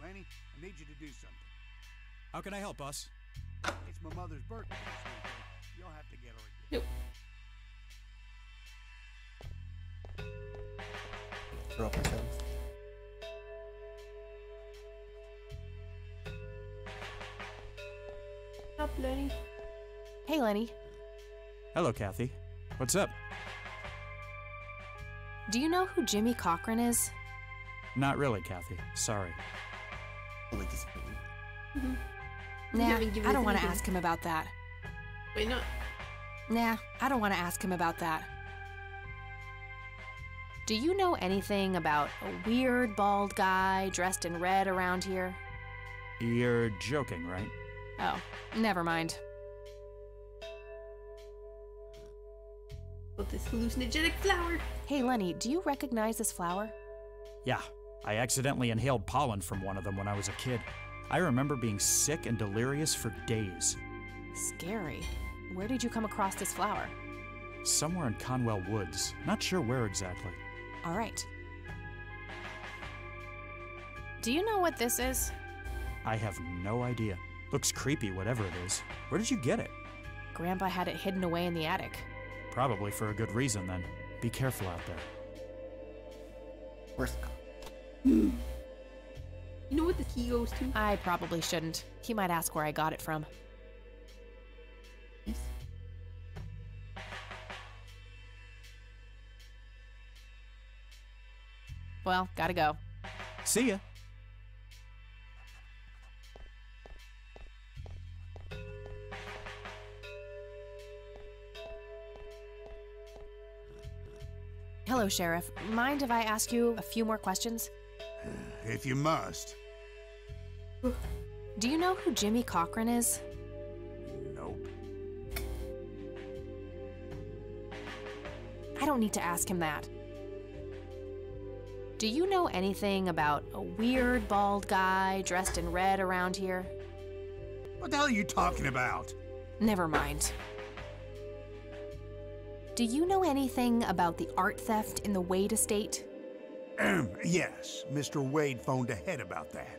Lanny, I need you to do something.
How can I help, boss?
It's my mother's birthday this weekend. You'll have to get her a gift.
Nope.
Throw up ourselves.
Up, Lenny.
Hey, Lenny.
Hello, Kathy. What's up?
Do you know who Jimmy Cochran is?
Not really, Kathy. Sorry.
Totally disappointed.
You
Nah,
haven't given
I
us
don't want to
anything.
ask him about that.
Wait, not.
Nah, I don't want to ask him about that. Do you know anything about a weird bald guy dressed in red around here?
You're joking, right?
Oh, never mind.
About this hallucinogenic flower.
Hey, Lenny, do you recognize this flower?
Yeah. I accidentally inhaled pollen from one of them when I was a kid. I remember being sick and delirious for days.
Scary. Where did you come across this flower?
Somewhere in Conwell Woods. Not sure where exactly.
All right. Do you know what this is?
I have no idea. Looks creepy, whatever it is. Where did you get it?
Grandpa had it hidden away in the attic.
Probably for a good reason, then. Be careful out there.
Worst call.
You know what the key goes to?
I probably shouldn't. He might ask where I got it from.
Peace.
Well, gotta go.
See ya.
Hello, Sheriff. Mind if I ask you a few more questions?
If you must.
Do you know who Jimmy Cochran is?
Nope.
I don't need to ask him that. Do you know anything about a weird bald guy dressed in red around here?
What the hell are you talking about?
Never mind. Do you know anything about the art theft in the Wade estate?
Yes, Mr. Wade phoned ahead about that.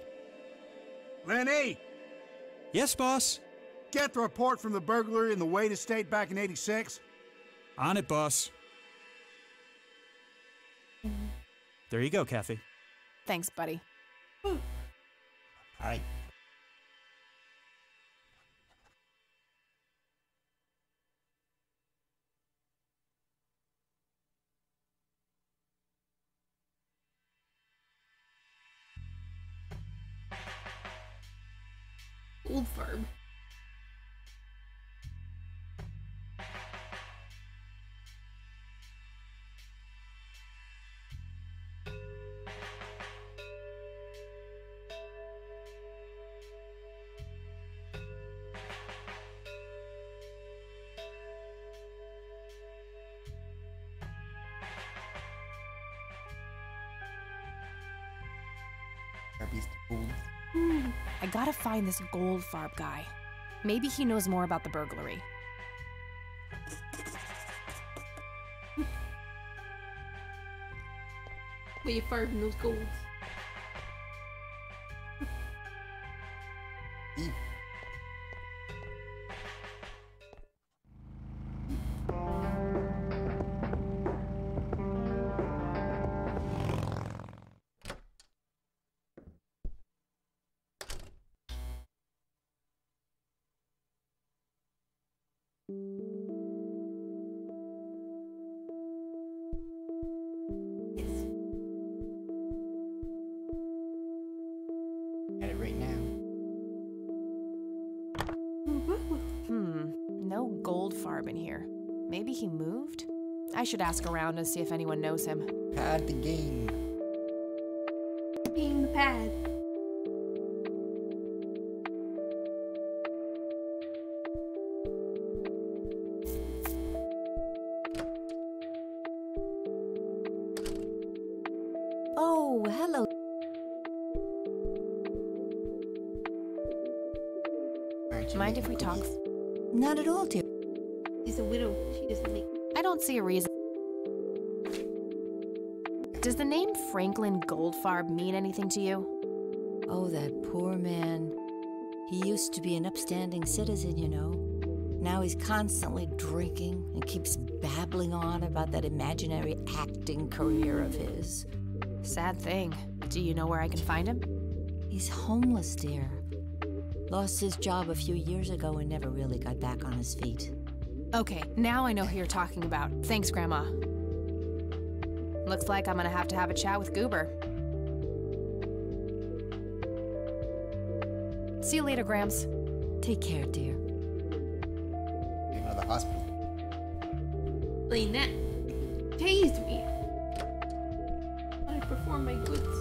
Lenny!
Yes, boss?
Get the report from the burglary in the Wade estate back in '86.
On it, boss. There you go, Kathy.
Thanks, buddy.
All right.
Old farm.
Beast fools.
I gotta find this Goldfarb guy. Maybe he knows more about the burglary.
Where you farbing those golds?
Eep. Got it right now.
No Goldfarb in here. Maybe he moved? I should ask around and see if anyone knows him.
Pad the game.
Being the pad.
Oh, hello.
Mind if we talk?
Not at all, dear.
She's a widow. She doesn't make.
I don't see a reason. Does the name Franklin Goldfarb mean anything to you?
Oh, that poor man. He used to be an upstanding citizen, you know. Now he's constantly drinking and keeps babbling on about that imaginary acting career of his.
Sad thing. Do you know where I can find him?
He's homeless, dear. Lost his job a few years ago and never really got back on his feet.
Okay, now I know who you're talking about. Thanks, Grandma. Looks like I'm gonna have to have a chat with Goober. See you later, Grams.
Take care, dear.
You're going to the hospital.
Explain that. Tased me. I perform my goods.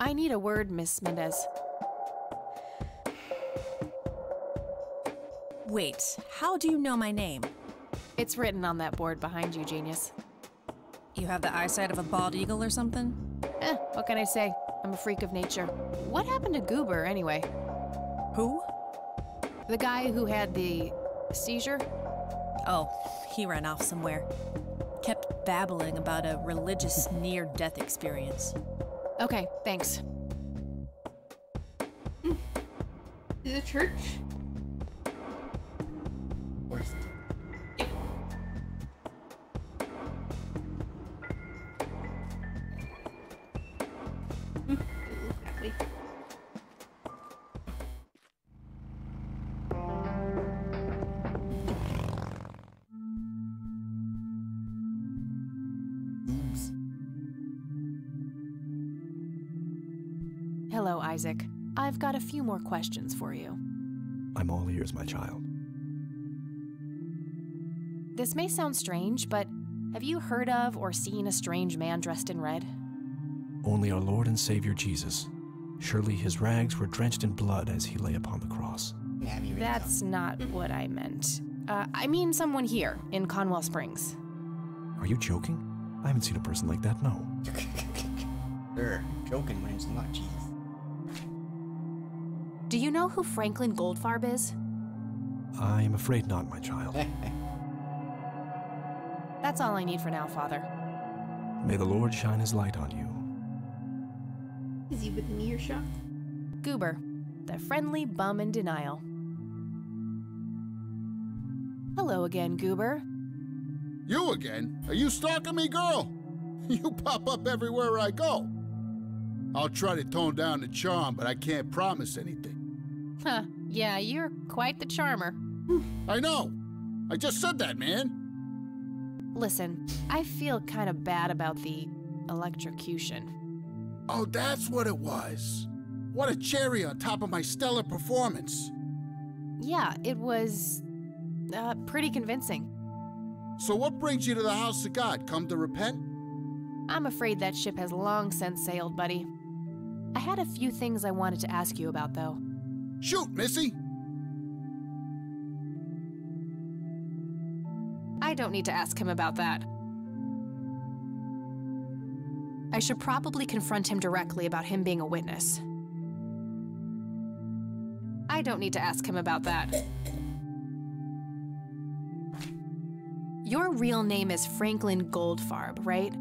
I need a word, Miss Mendez.
Wait, how do you know my name?
It's written on that board behind you, genius.
You have the eyesight of a bald eagle or something?
What can I say? I'm a freak of nature. What happened to Goober, anyway?
Who?
The guy who had the seizure?
Oh, he ran off somewhere. Kept babbling about a religious near-death experience.
Okay, thanks.
Is it church?
Worst.
Exactly.
Oops.
Hello, Isaac. I've got a few more questions for you.
I'm all ears, my child.
This may sound strange, but have you heard of or seen a strange man dressed in red?
Only our Lord and Savior Jesus. Surely his rags were drenched in blood as he lay upon the cross.
That's not what I meant. I mean someone here, in Conwell Springs.
Are you joking? I haven't seen a person like that, no.
You're joking when it's not Jesus.
Do you know who Franklin Goldfarb is?
I am afraid not, my child.
That's all I need for now, Father.
May the Lord shine his light on you.
Is he within earshot?
Goober, the friendly bum in denial. Hello again, Goober.
You again? Are you stalking me, girl? You pop up everywhere I go. I'll try to tone down the charm, but I can't promise anything.
Huh, yeah, you're quite the charmer.
I know. I just said that, man.
Listen, I feel kind of bad about the electrocution.
Oh, that's what it was. What a cherry on top of my stellar performance.
Yeah, it was pretty convincing.
So what brings you to the house of God? Come to repent?
I'm afraid that ship has long since sailed, buddy. I had a few things I wanted to ask you about, though.
Shoot, Missy!
I don't need to ask him about that. I should probably confront him directly about him being a witness. I don't need to ask him about that. Your real name is Franklin Goldfarb, right?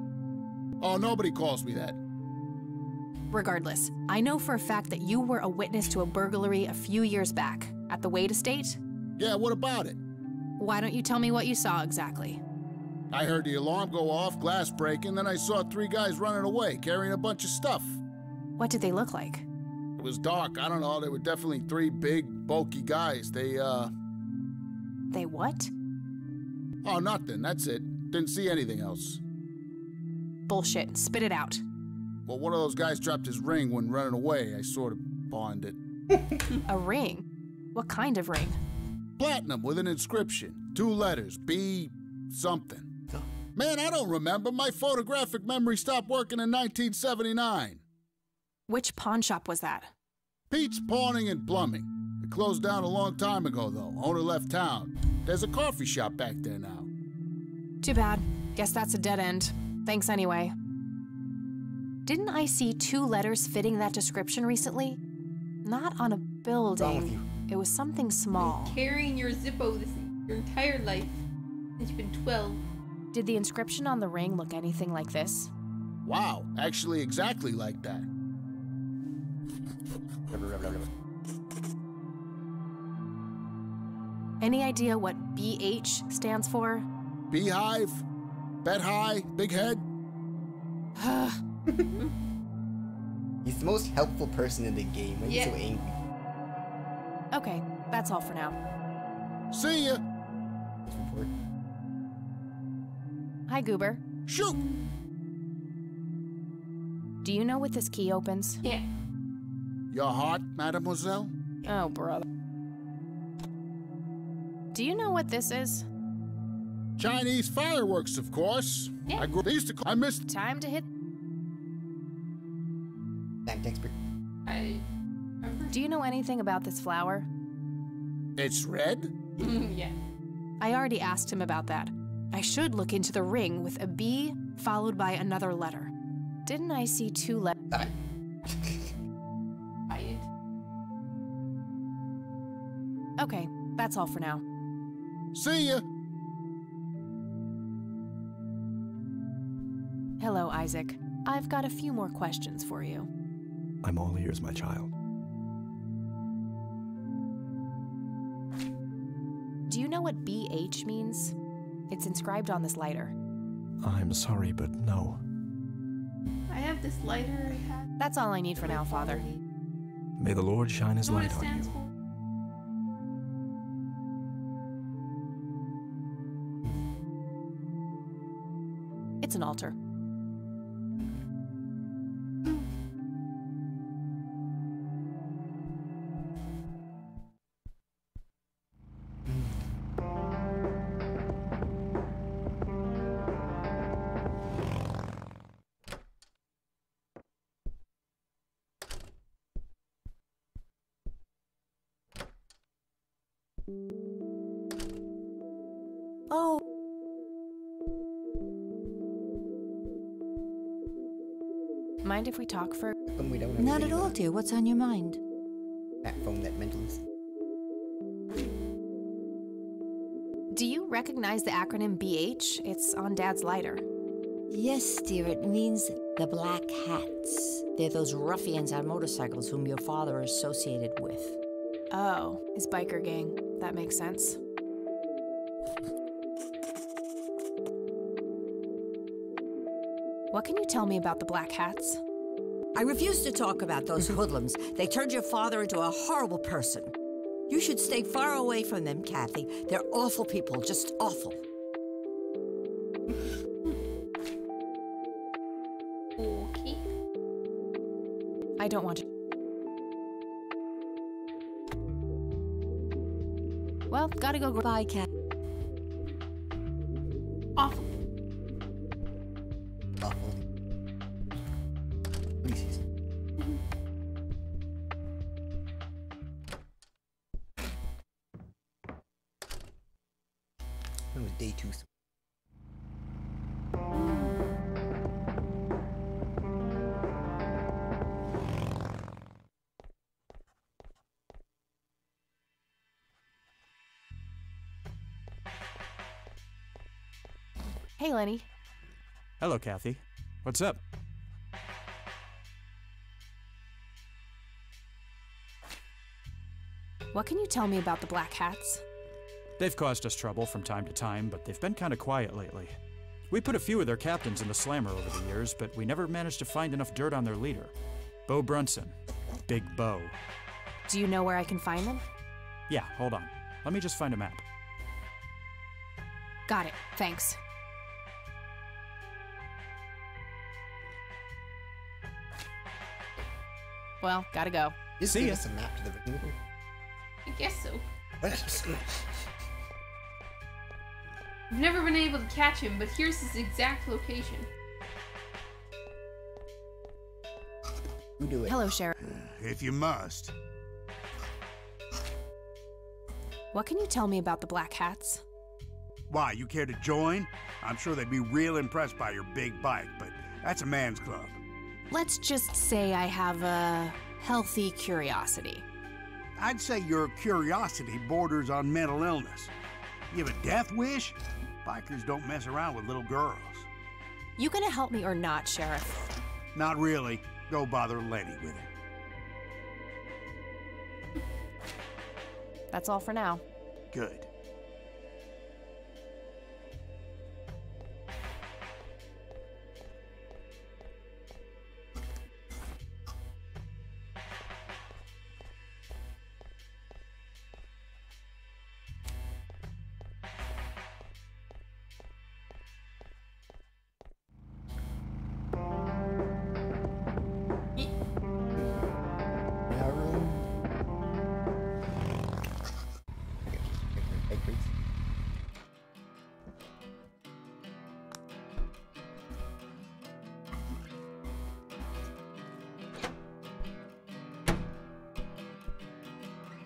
Oh, nobody calls me that.
Regardless, I know for a fact that you were a witness to a burglary a few years back at the Wade estate.
Yeah, what about it?
Why don't you tell me what you saw exactly?
I heard the alarm go off, glass breaking, then I saw 3 guys running away, carrying a bunch of stuff.
What did they look like?
It was dark, I don't know, they were definitely 3 big, bulky guys. They
what?
Oh, nothing, that's it. Didn't see anything else.
Bullshit, spit it out.
Well, one of those guys dropped his ring when running away. I sort of pawned it.
A ring? What kind of ring?
Platinum with an inscription. 2 letters, B something. Man, I don't remember. My photographic memory stopped working in 1979.
Which pawn shop was that?
Pete's Pawning and Plumbing. It closed down a long time ago, though. Owner left town. There's a coffee shop back there now.
Too bad. Guess that's a dead end. Thanks anyway. Didn't I see 2 letters fitting that description recently? Not on a building. It was something small.
Carrying your Zippo your entire life since you've been 12.
Did the inscription on the ring look anything like this?
Wow, actually exactly like that.
Any idea what BH stands for?
Beehive? Bet high? Big head?
He's the most helpful person in the game. Why are you so angry?
Okay, that's all for now.
See ya!
Hi, Goober.
Shoot!
Do you know what this key opens?
Yeah.
Your heart, mademoiselle?
Oh, brother. Do you know what this is?
Chinese fireworks, of course.
Yeah.
I missed.
Time to hit. Do you know anything about this flower?
It's red?
Yeah.
I already asked him about that. I should look into the ring with a B followed by another letter. Didn't I see 2 letters? Okay, that's all for now.
See ya!
Hello, Isaac. I've got a few more questions for you.
I'm all ears, my child.
Do you know what BH means? It's inscribed on this lighter.
I'm sorry, but no.
I have this lighter I had.
That's all I need for now, Father.
May the Lord shine his light on you.
It's an altar. Oh. Mind if we talk for...
Not at all, dear. What's on your mind?
That phone, that mentalist.
Do you recognize the acronym BH? It's on Dad's lighter.
Yes, dear. It means the Black Hats. They're those ruffians on motorcycles whom your father is associated with.
Oh, his biker gang. That makes sense. What can you tell me about the Black Hats?
I refuse to talk about those hoodlums. They turned your father into a horrible person. You should stay far away from them, Kathy. They're awful people, just awful.
Okay.
I don't want to... Well, gotta go.
Bye, Kat.
Awful.
Awful. Please. When was day 2?
Hey, Lenny.
Hello, Kathy. What's up?
What can you tell me about the Black Hats?
They've caused us trouble from time to time, but they've been kind of quiet lately. We put a few of their captains in the slammer over the years, but we never managed to find enough dirt on their leader. Bo Brunson. Big Bo.
Do you know where I can find them?
Yeah, hold on. Let me just find a map.
Got it. Thanks. Well, gotta go.
Just give us a map to the removal.
I guess so. I've never been able to catch him, but here's his exact location.
You do it.
Hello, Sheriff.
If you must.
What can you tell me about the Black Hats?
Why, you care to join? I'm sure they'd be real impressed by your big bike, but that's a man's club.
Let's just say I have a healthy curiosity.
I'd say your curiosity borders on mental illness. You have a death wish? Bikers don't mess around with little girls.
You gonna help me or not, Sheriff?
Not really. Go bother Lenny with it.
That's all for now.
Good.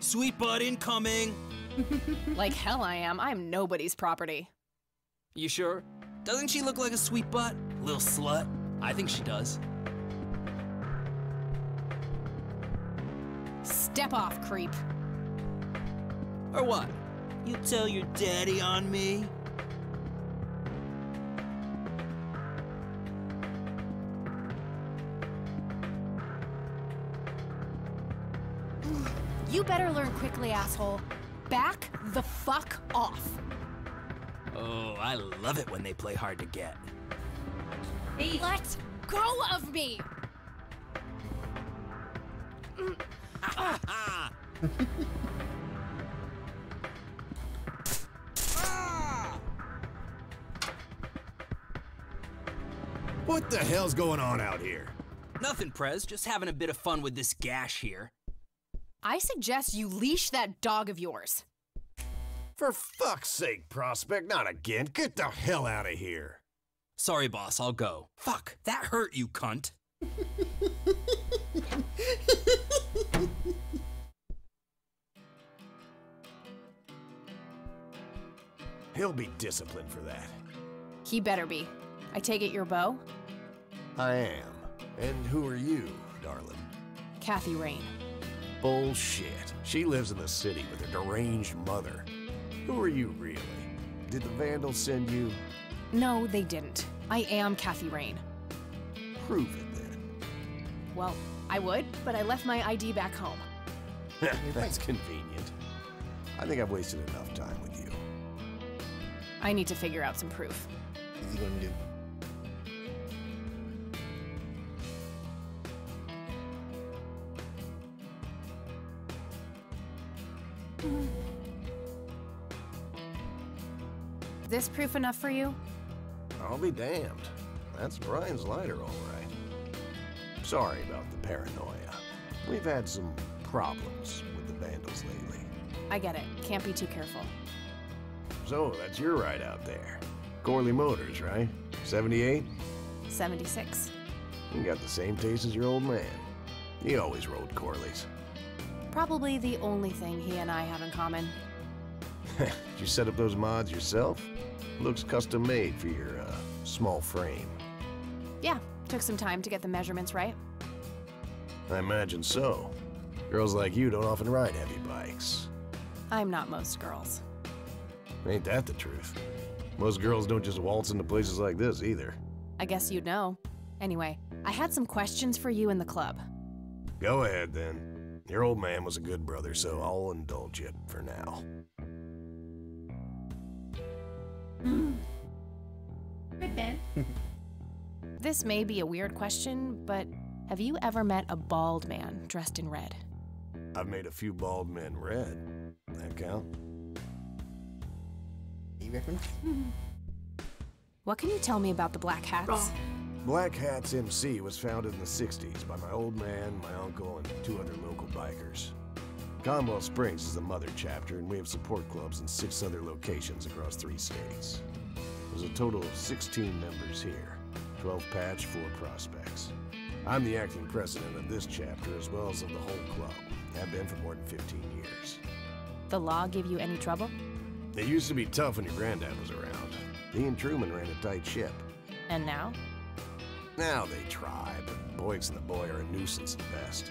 Sweet butt incoming!
Like hell I am. I'm nobody's property.
You sure? Doesn't she look like a sweet butt? Little slut? I think she does.
Step off, creep.
Or what? You tell your daddy on me?
You better learn quickly, asshole. Back the fuck off.
Oh, I love it when they play hard to get.
Hey. Let go of me!
What the hell's going on out here?
Nothing, Prez. Just having a bit of fun with this gash here.
I suggest you leash that dog of yours.
For fuck's sake, Prospect, not again. Get the hell out of here.
Sorry, boss, I'll go. Fuck, that hurt, you cunt.
He'll be disciplined for that.
He better be. I take it you're Bo?
I am. And who are you, darling?
Kathy Rain.
Bullshit. She lives in the city with her deranged mother. Who are you, really? Did the Vandals send you?
No, they didn't. I am Kathy Rain.
Prove it, then.
Well, I would, but I left my ID back home.
That's convenient. I think I've wasted enough time with you.
I need to figure out some proof.
What's he gonna do?
This proof enough for you?
I'll be damned. That's Brian's lighter, all right. Sorry about the paranoia. We've had some problems with the Vandals lately.
I get it. Can't be too careful.
So, that's your ride out there. Corley Motors, right? 78?
76.
You got the same taste as your old man. He always rode Corleys.
Probably the only thing he and I have in common.
Did you set up those mods yourself? Looks custom made for your, small frame.
Yeah, took some time to get the measurements right.
I imagine so. Girls like you don't often ride heavy bikes.
I'm not most girls.
Ain't that the truth? Most girls don't just waltz into places like this either.
I guess you'd know. Anyway, I had some questions for you in the club.
Go ahead, then. Your old man was a good brother, so I'll indulge you for now.
Good man.
This may be a weird question, but have you ever met a bald man dressed in red?
I've made a few bald men red. That count?
A reference?
What can you tell me about the Black Hats?
Black Hats MC was founded in the 60s by my old man, my uncle, and 2 other local bikers. Commonwealth Springs is the mother chapter, and we have support clubs in 6 other locations across 3 states. There's a total of 16 members here, 12 patch, 4 prospects. I'm the acting president of this chapter as well as of the whole club. Have been for more than 15 years.
The law give you any trouble?
It used to be tough when your granddad was around. He and Truman ran a tight ship.
And now?
Now they try, but Boyks and the boy are a nuisance at best.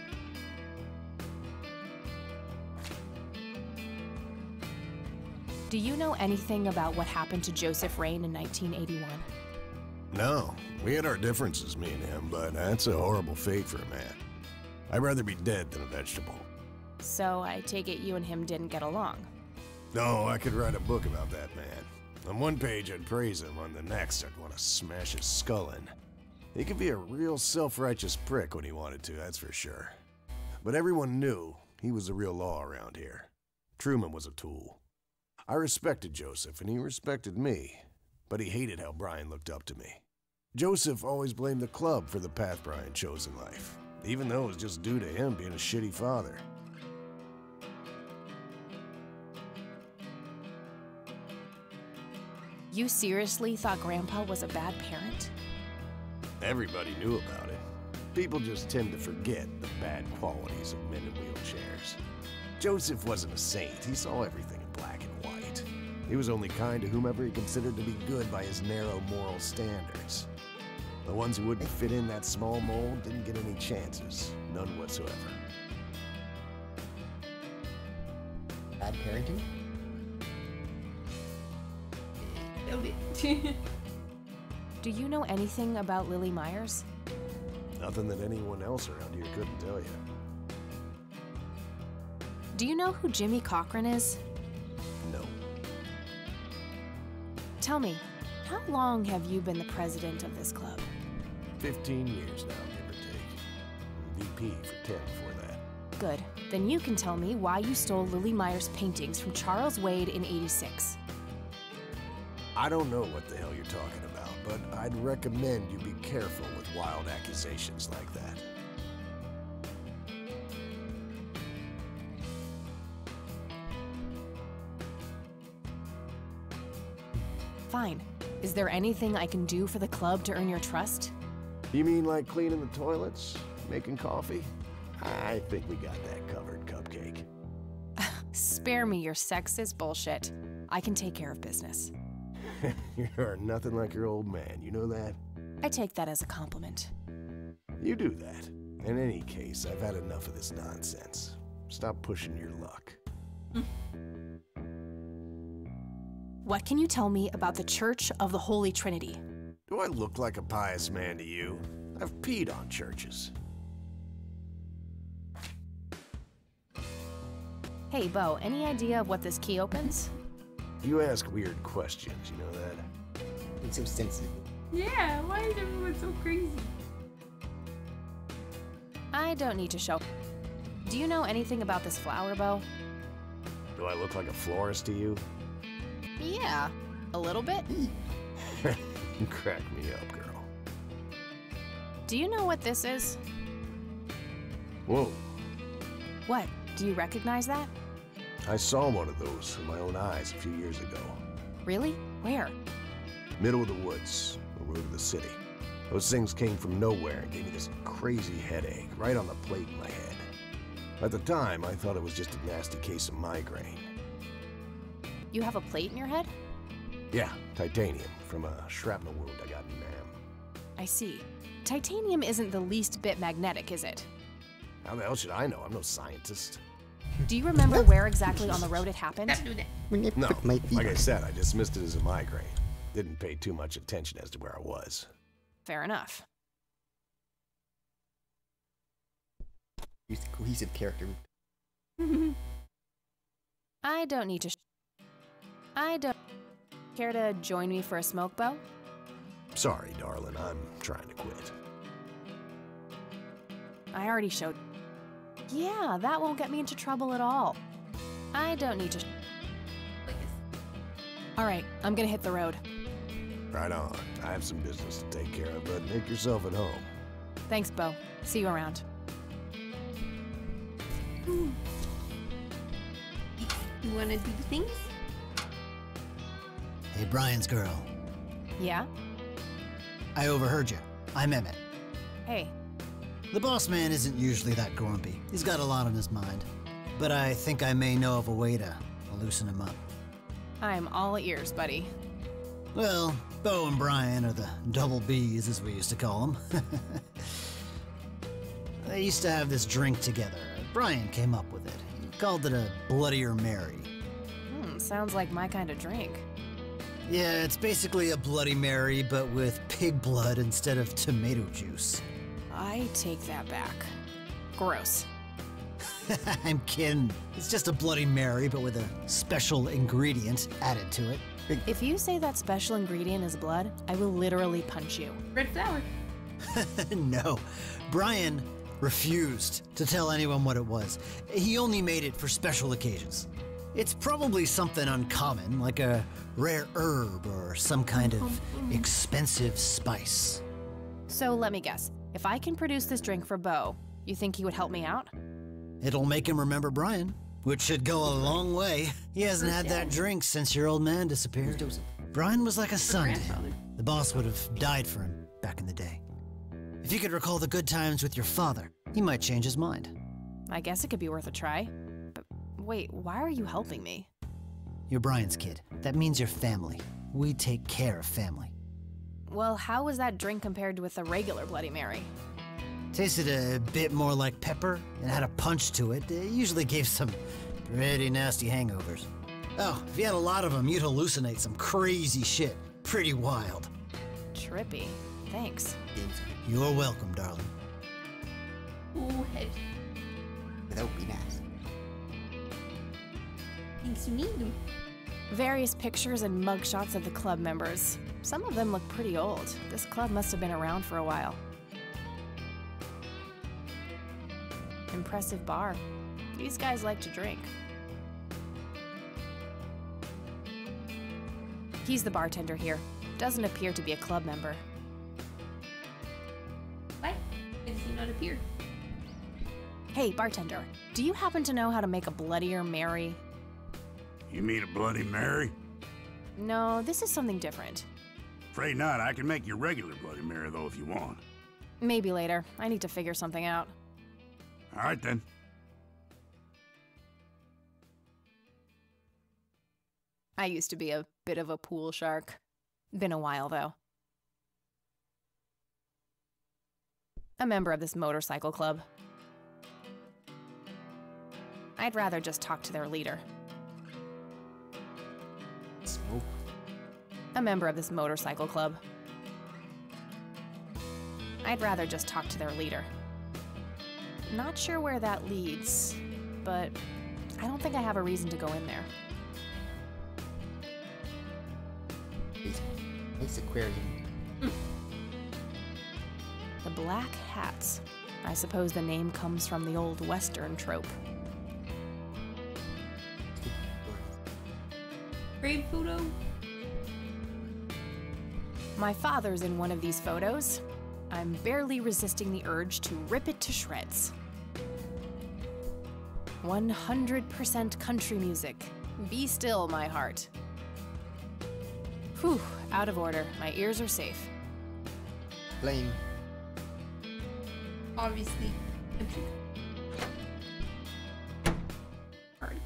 Do you know anything about what happened to Joseph Rain in 1981?
No, we had our differences, me and him, but that's a horrible fate for a man. I'd rather be dead than a vegetable.
So I take it you and him didn't get along.
No, I could write a book about that man. On one page I'd praise him, on the next I'd want to smash his skull in. He could be a real self-righteous prick when he wanted to, that's for sure. But everyone knew he was the real law around here. Truman was a tool. I respected Joseph, and he respected me, but he hated how Brian looked up to me. Joseph always blamed the club for the path Brian chose in life, even though it was just due to him being a shitty father.
You seriously thought Grandpa was a bad parent?
Everybody knew about it. People just tend to forget the bad qualities of men in wheelchairs. Joseph wasn't a saint. He saw everything in black and white. He was only kind to whomever he considered to be good by his narrow moral standards. The ones who wouldn't fit in that small mold didn't get any chances. None whatsoever.
Bad parenting?
Do you know anything about Lily Myers?
Nothing that anyone else around here couldn't tell you.
Do you know who Jimmy Cochran is?
No.
Tell me, how long have you been the president of this club?
15 years now, give or take. VP for 10 before that.
Good. Then you can tell me why you stole Lily Myers' paintings from Charles Wade in '86.
I don't know what the hell you're talking about, but I'd recommend you be careful with wild accusations like that.
Fine. Is there anything I can do for the club to earn your trust?
You mean like cleaning the toilets? Making coffee? I think we got that covered, Cupcake.
Spare me your sexist bullshit. I can take care of business.
You're nothing like your old man, you know that?
I take that as a compliment.
You do that. In any case, I've had enough of this nonsense. Stop pushing your luck.
What can you tell me about the Church of the Holy Trinity?
Do I look like a pious man to you? I've peed on churches.
Hey, Bo, any idea of what this key opens?
You ask weird questions, you know that?
It's so sensitive.
Yeah, why is everyone so crazy?
I don't need to show. Do you know anything about this flower, Bo?
Do I look like a florist to you?
Yeah, a little bit.
You crack me up, girl.
Do you know what this is?
Whoa.
What? Do you recognize that?
I saw one of those with my own eyes a few years ago.
Really? Where?
Middle of the woods, the road to the city. Those things came from nowhere and gave me this crazy headache right on the plate in my head. At the time, I thought it was just a nasty case of migraine.
You have a plate in your head?
Yeah, titanium from a shrapnel wound I got in Nam.
I see. Titanium isn't the least bit magnetic, is it?
How the hell should I know? I'm no scientist.
Do you remember where exactly on the road it happened?
No, like I said, I dismissed it as a migraine. Didn't pay too much attention as to where I was.
Fair enough.
He's a cohesive character.
I don't need to. I don't care to join me for a smoke, Bo?
Sorry, darling, I'm trying to quit.
I already showed. Yeah, that won't get me into trouble at all. I don't need to. All right, I'm gonna hit the road.
Right on. I have some business to take care of, but make yourself at home.
Thanks, Bo. See you around.
You wanna do things?
Hey, Brian's girl.
Yeah?
I overheard you. I'm Emmett.
Hey.
The boss man isn't usually that grumpy. He's got a lot on his mind. But I think I may know of a way to loosen him up.
I'm all ears, buddy.
Well, Bo and Brian are the double Bs, as we used to call them. They used to have this drink together. Brian came up with it. He called it a Bloodier Mary.
Sounds like my kind of drink.
Yeah, it's basically a Bloody Mary, but with pig blood instead of tomato juice.
I take that back. Gross.
I'm kidding. It's just a Bloody Mary, but with a special ingredient added to it.
If you say that special ingredient is blood, I will literally punch you.
Red flour.
No. Brian refused to tell anyone what it was. He only made it for special occasions. It's probably something uncommon, like a rare herb or some kind of expensive spice.
So let me guess. If I can produce this drink for Bo, you think he would help me out?
It'll make him remember Brian, which should go a long way. He hasn't had that drink since your old man disappeared. Brian was like a son to him. The boss would have died for him back in the day. If you could recall the good times with your father, he might change his mind.
I guess it could be worth a try. But wait, why are you helping me?
You're Brian's kid. That means you're family. We take care of family.
Well, how was that drink compared with a regular Bloody Mary?
Tasted a bit more like pepper and had a punch to it. It usually gave some pretty nasty hangovers. Oh, if you had a lot of them, you'd hallucinate some crazy shit. Pretty wild.
Trippy. Thanks.
You're welcome, darling.
Ooh, head.
That would be nice.
Thinks you need them.
Various pictures and mugshots of the club members. Some of them look pretty old. This club must have been around for a while. Impressive bar. These guys like to drink. He's the bartender here. Doesn't appear to be a club member.
What? Does he not appear?
Hey, bartender. Do you happen to know how to make a Bloodier Mary?
You mean a Bloody Mary?
No, this is something different.
Afraid not. I can make you regular Bloody Mary, though, if you want.
Maybe later. I need to figure something out.
All right, then.
I used to be a bit of a pool shark. Been a while, though. A member of this motorcycle club. I'd rather just talk to their leader.
Smoke.
A member of this motorcycle club. I'd rather just talk to their leader. Not sure where that leads, but I don't think I have a reason to go in there.
Nice aquarium.
The Black Hats. I suppose the name comes from the old Western trope.
Great photo.
My father's in one of these photos. I'm barely resisting the urge to rip it to shreds. 100% country music. Be still, my heart. Whew, out of order. My ears are safe.
Blame.
Obviously. Hard.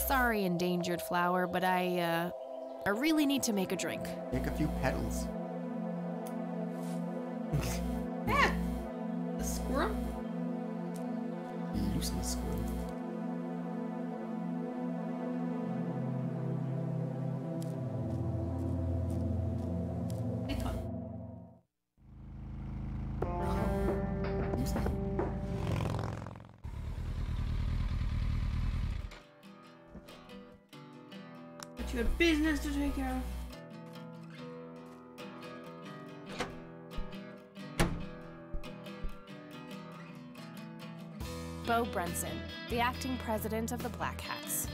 Sorry, endangered flower, but I really need to make a drink.
Make a few petals.
Yeah. The squirrel?
juice in the school.
But you have business to take care of.
Bo Brunson, the acting president of the Black Hats.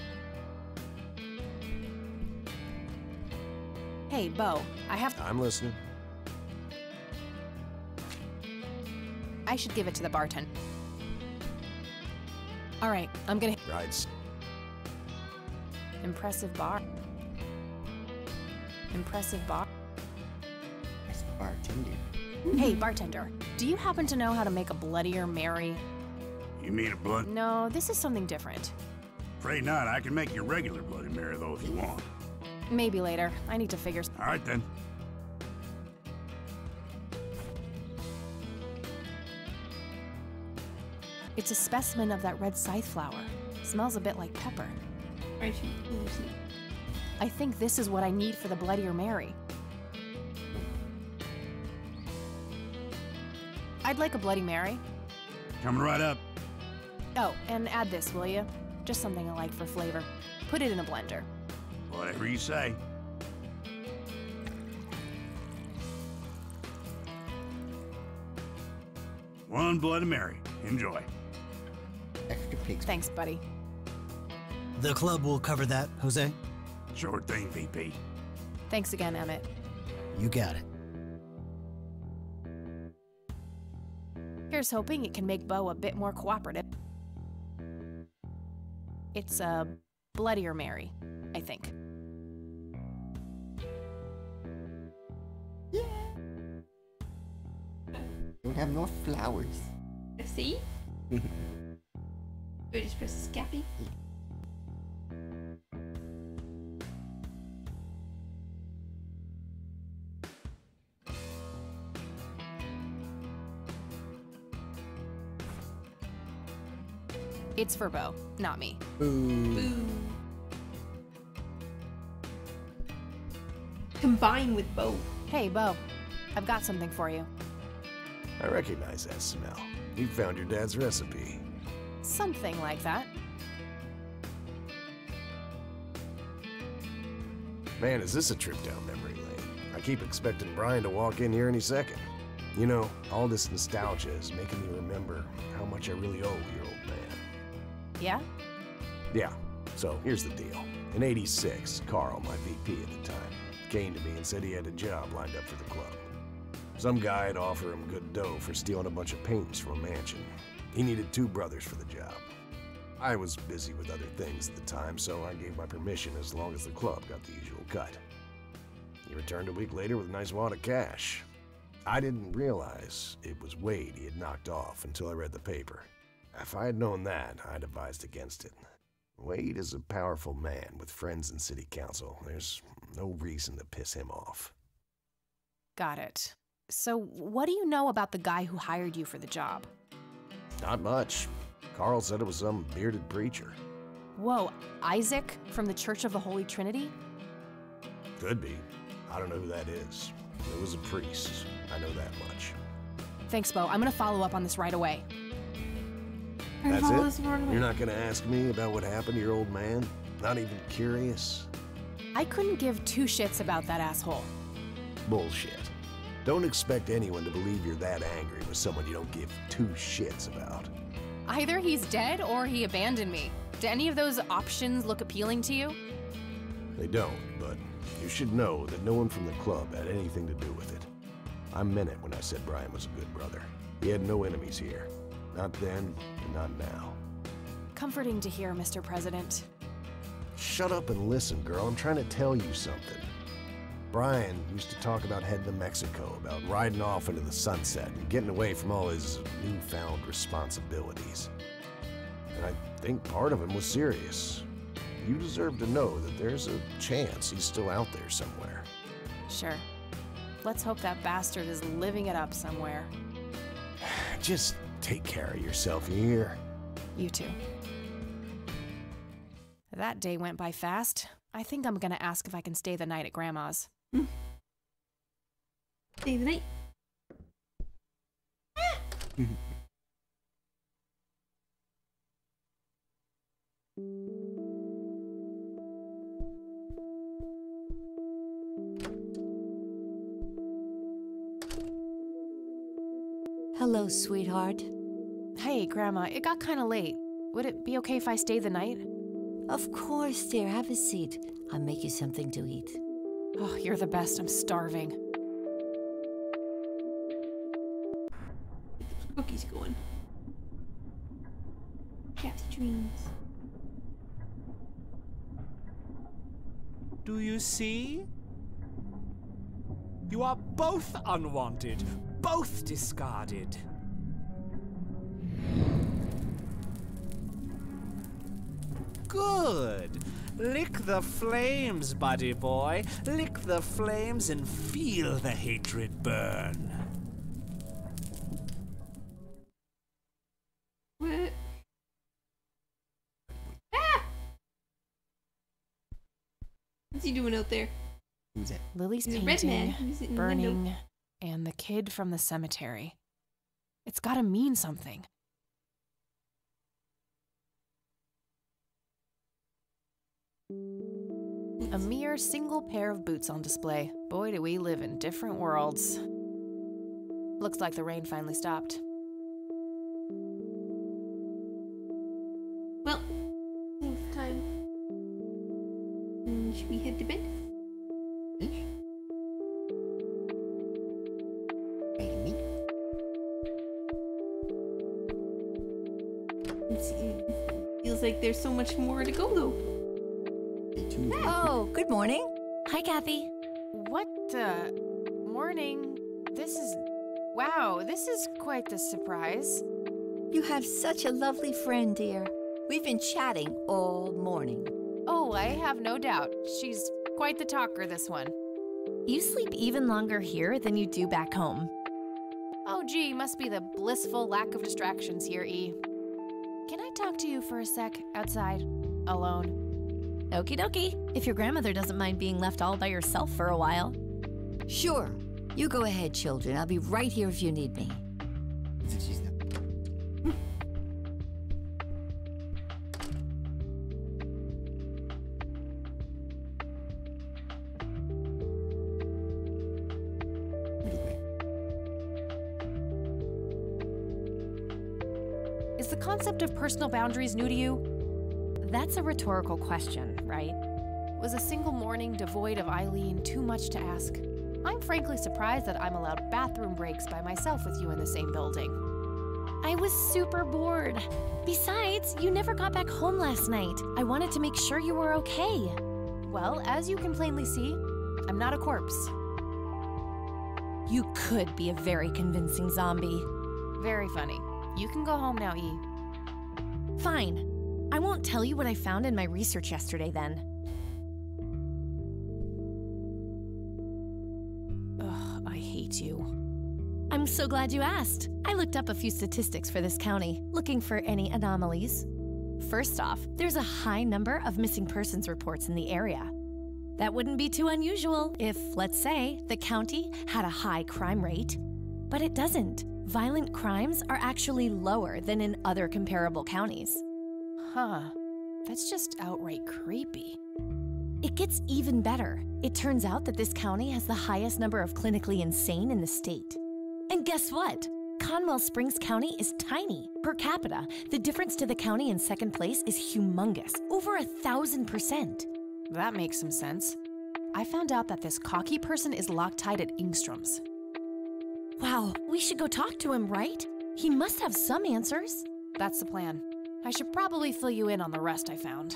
Hey, Bo,
I'm listening.
I should give it to the bartender. All right, I'm gonna...
Right.
Impressive bar. Impressive bar.
Yes, bartender.
Hey, bartender, do you happen to know how to make a Bloodier Mary?
You mean a blood?
No, this is something different.
Afraid not. I can make you a regular Bloody Mary, though, if you want.
Maybe later. I need to figure...
All right, then.
It's a specimen of that red scythe flower. Smells a bit like pepper. I think this is what I need for the Bloodier Mary. I'd like a Bloody Mary.
Coming right up.
Oh, and add this, will you? Just something I like for flavor. Put it in a blender.
Whatever you say. One Bloody Mary. Enjoy.
Extra pigs.
Thanks, buddy.
The club will cover that, Jose?
Sure thing, VP.
Thanks again, Emmett.
You got it.
Here's hoping it can make Bo a bit more cooperative. It's a Bloodier Mary, I think.
Yeah. Don't have no flowers.
See? Do I just press Scappy?
It's for Bo, not me.
Boo.
Boo. Combine with Bo.
Hey, Bo. I've got something for you.
I recognize that smell. You found your dad's recipe.
Something like that.
Man, is this a trip down memory lane? I keep expecting Brian to walk in here any second. You know, all this nostalgia is making me remember how much I really owe your old man.
Yeah?
Yeah, so here's the deal. In '86, Carl, my VP at the time, came to me and said he had a job lined up for the club. Some guy had offered him good dough for stealing a bunch of paintings from a mansion. He needed 2 brothers for the job. I was busy with other things at the time, so I gave my permission as long as the club got the usual cut. He returned a week later with a nice wad of cash. I didn't realize it was Wade he had knocked off until I read the paper. If I had known that, I'd advised against it. Wade is a powerful man with friends in city council. There's no reason to piss him off.
Got it. So, what do you know about the guy who hired you for the job?
Not much. Carl said it was some bearded preacher.
Whoa, Isaac from the Church of the Holy Trinity?
Could be. I don't know who that is. It was a priest. I know that much.
Thanks, Bo. I'm gonna follow up on this right away.
That's it? You're not gonna ask me about what happened to your old man? Not even curious?
I couldn't give 2 shits about that asshole.
Bullshit. Don't expect anyone to believe you're that angry with someone you don't give 2 shits about.
Either he's dead or he abandoned me. Do any of those options look appealing to you?
They don't, but you should know that no one from the club had anything to do with it. I meant it when I said Brian was a good brother. He had no enemies here. Not then, and not now.
Comforting to hear, Mr. President.
Shut up and listen, girl. I'm trying to tell you something. Brian used to talk about heading to Mexico, about riding off into the sunset and getting away from all his newfound responsibilities. And I think part of him was serious. You deserve to know that there's a chance he's still out there somewhere.
Sure. Let's hope that bastard is living it up somewhere.
Just take care of yourself, you hear?
You too. That day went by fast. I think I'm gonna ask if I can stay the night at Grandma's.
Stay the night.
Hello, sweetheart.
Hey, Grandma, it got kinda late. Would it be okay if I stay the night?
Of course, dear. Have a seat. I'll make you something to eat.
Oh, you're the best. I'm starving.
Cookies going. Happy dreams.
Do you see? You are both unwanted, both discarded. Good. Lick the flames, buddy boy. Lick the flames and feel the hatred burn.
What? Ah! What's he doing out there?
Who's that?
Lily's
He's a red man.
painting,
He's in the
burning,
window.
and the kid from the cemetery. It's gotta mean something. A mere single pair of boots on display. Boy, do we live in different worlds. Looks like the rain finally stopped.
Well, it's time. Should we head to bed? It feels like there's so much more to go, though.
Oh, good morning.
Hi, Kathy. What, morning? Wow, this is quite the surprise.
You have such a lovely friend, dear. We've been chatting all morning.
Oh, I have no doubt. She's quite the talker, this one.
You sleep even longer here than you do back home.
Oh, gee, must be the blissful lack of distractions here, E. Can I talk to you for a sec, outside, alone?
Okie dokie, if your grandmother doesn't mind being left all by yourself for a while.
Sure. You go ahead, children. I'll be right here if you need me.
She's not.
Is the concept of personal boundaries new to you?
That's a rhetorical question, right?
Was a single morning devoid of Eileen too much to ask? I'm frankly surprised that I'm allowed bathroom breaks by myself with you in the same building.
I was super bored. Besides, you never got back home last night. I wanted to make sure you were okay.
Well, as you can plainly see, I'm not a corpse.
You could be a very convincing zombie.
Very funny. You can go home now, E.
Fine. I won't tell you what I found in my research yesterday then.
Ugh, I hate you.
I'm so glad you asked. I looked up a few statistics for this county, looking for any anomalies. First off, there's a high number of missing persons reports in the area. That wouldn't be too unusual if, let's say, the county had a high crime rate. But it doesn't. Violent crimes are actually lower than in other comparable counties.
Huh. That's just outright creepy.
It gets even better. It turns out that this county has the highest number of clinically insane in the state. And guess what? Conwell Springs County is tiny. Per capita, the difference to the county in second place is humongous, over 1,000%.
That makes some sense. I found out that this cocky person is Loctite at Ingstrom's.
Wow, we should go talk to him, right? He must have some answers.
That's the plan. I should probably fill you in on the rest I found.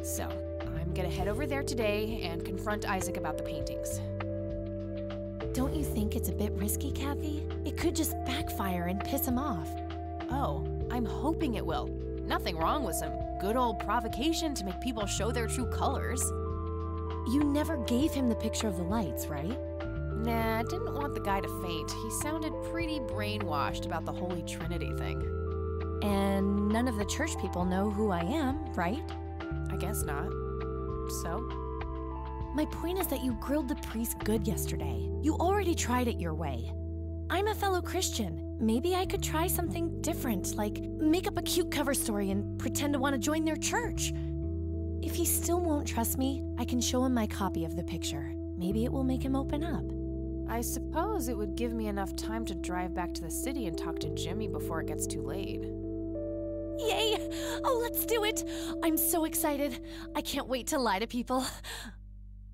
So, I'm gonna head over there today and confront Isaac about the paintings.
Don't you think it's a bit risky, Kathy? It could just backfire and piss him off.
Oh, I'm hoping it will. Nothing wrong with some good old provocation to make people show their true colors.
You never gave him the picture of the lights, right?
Nah, I didn't want the guy to faint. He sounded pretty brainwashed about the Holy Trinity thing.
And none of the church people know who I am, right?
I guess not. So?
My point is that you grilled the priest good yesterday. You already tried it your way. I'm a fellow Christian. Maybe I could try something different, like make up a cute cover story and pretend to want to join their church. If he still won't trust me, I can show him my copy of the picture. Maybe it will make him open up.
I suppose it would give me enough time to drive back to the city and talk to Jimmy before it gets too late.
Yay! Oh, let's do it! I'm so excited. I can't wait to lie to people.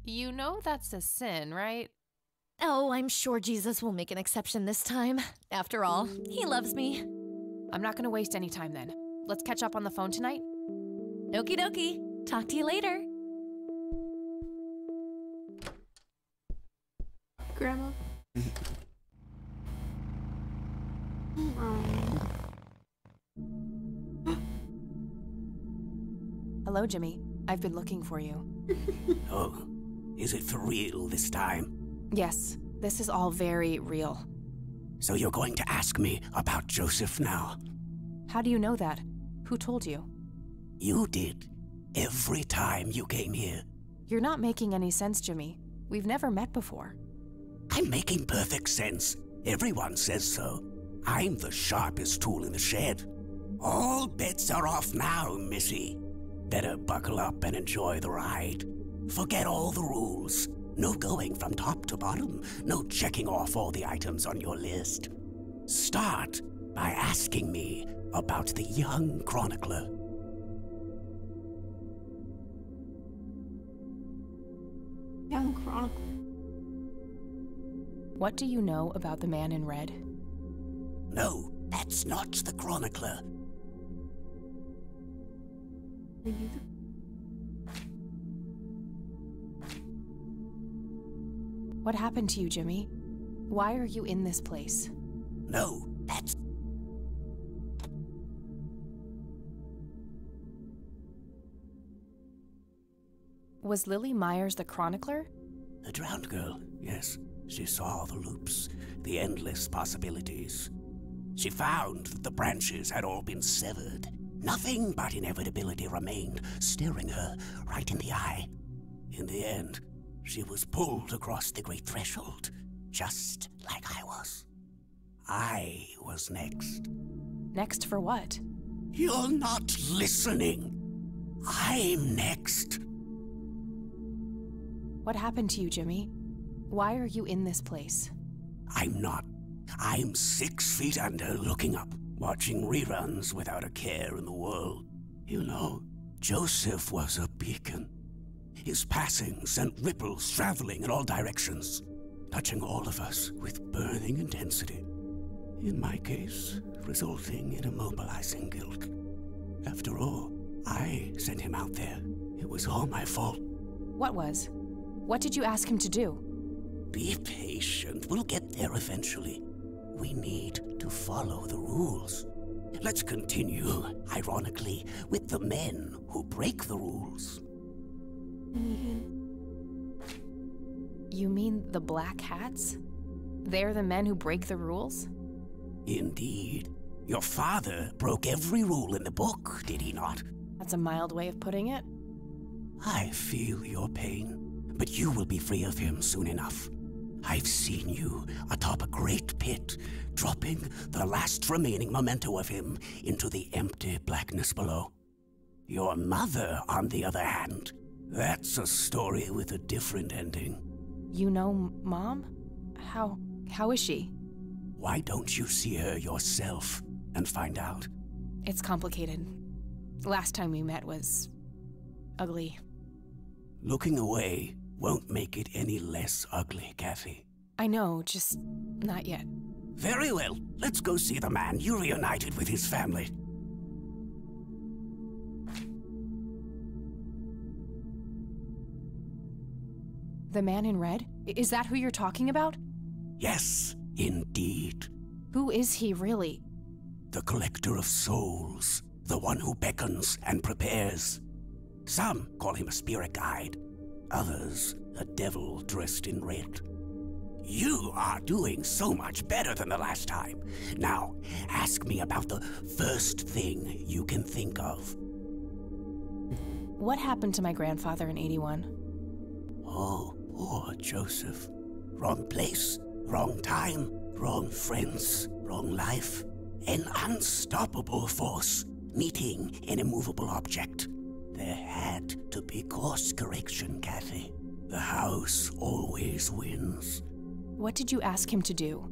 You know that's a sin, right?
Oh, I'm sure Jesus will make an exception this time. After all, he loves me.
I'm not gonna waste any time then. Let's catch up on the phone tonight.
Okie dokie. Talk to you later.
Grandma.
Hello, Jimmy. I've been looking for you.
Oh, is it for real this time?
Yes, this is all very real.
So you're going to ask me about Joseph now?
How do you know that? Who told you?
You did. Every time you came here.
You're not making any sense, Jimmy. We've never met before.
I'm making perfect sense. Everyone says so. I'm the sharpest tool in the shed. All bets are off now, Missy. Better buckle up and enjoy the ride. Forget all the rules. No going from top to bottom. No checking off all the items on your list. Start by asking me about the young chronicler.
Young chronicler.
What do you know about the man in red?
No, that's not the chronicler.
What happened to you, Jimmy? Why are you in this place?
No, that's...
Was Lily Myers the chronicler?
The drowned girl, yes. She saw the loops, the endless possibilities. She found that the branches had all been severed. Nothing but inevitability remained, staring her right in the eye. In the end, she was pulled across the great threshold, just like I was. I was next.
Next for what?
You're not listening. I'm next.
What happened to you, Jimmy? Why are you in this place?
I'm not. I'm 6 feet under, looking up, watching reruns without a care in the world. You know, Joseph was a beacon. His passing sent ripples traveling in all directions, touching all of us with burning intensity. In my case, resulting in immobilizing guilt. After all, I sent him out there. It was all my fault.
What was? What did you ask him to do?
Be patient. We'll get there eventually. We need to follow the rules. Let's continue, ironically, with the men who break the rules.
You mean the Black Hats? They're the men who break the rules?
Indeed. Your father broke every rule in the book, did he not?
That's a mild way of putting it.
I feel your pain, but you will be free of him soon enough. I've seen you atop a great pit, dropping the last remaining memento of him into the empty blackness below. Your mother, on the other hand, that's a story with a different ending.
You know Mom? How is she?
Why don't you see her yourself and find out?
It's complicated. Last time we met was ugly.
Looking away won't make it any less ugly, Kathy.
I know, just not yet.
Very well. Let's go see the man you reunited with his family.
The man in red? Is that who you're talking about?
Yes, indeed.
Who is he, really?
The collector of souls. The one who beckons and prepares. Some call him a spirit guide. Others, a devil dressed in red. You are doing so much better than the last time. Now, ask me about the first thing you can think of.
What happened to my grandfather in 81?
Oh, poor Joseph. Wrong place, wrong time, wrong friends, wrong life. An unstoppable force meeting an immovable object. There had to be course correction, Kathy. The house always wins.
What did you ask him to do?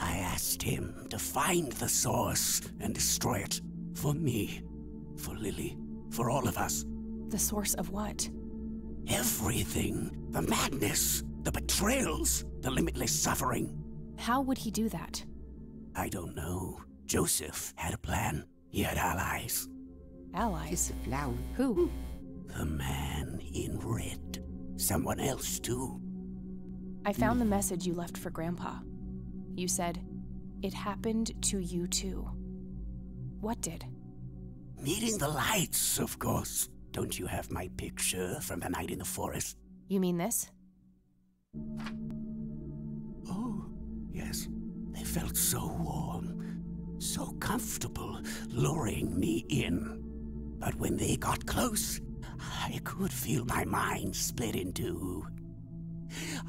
I asked him to find the source and destroy it. For me, for Lily, for all of us.
The source of what?
Everything. The madness, the betrayals, the limitless suffering.
How would he do that?
I don't know. Joseph had a plan. He had allies.
Allies? Who?
The man in red. Someone else, too.
I found the message you left for Grandpa. You said, it happened to you too. What did?
Meeting the lights, of course. Don't you have my picture from the night in the forest?
You mean this?
Oh, yes. They felt so warm, so comfortable, luring me in. But when they got close, I could feel my mind split in two.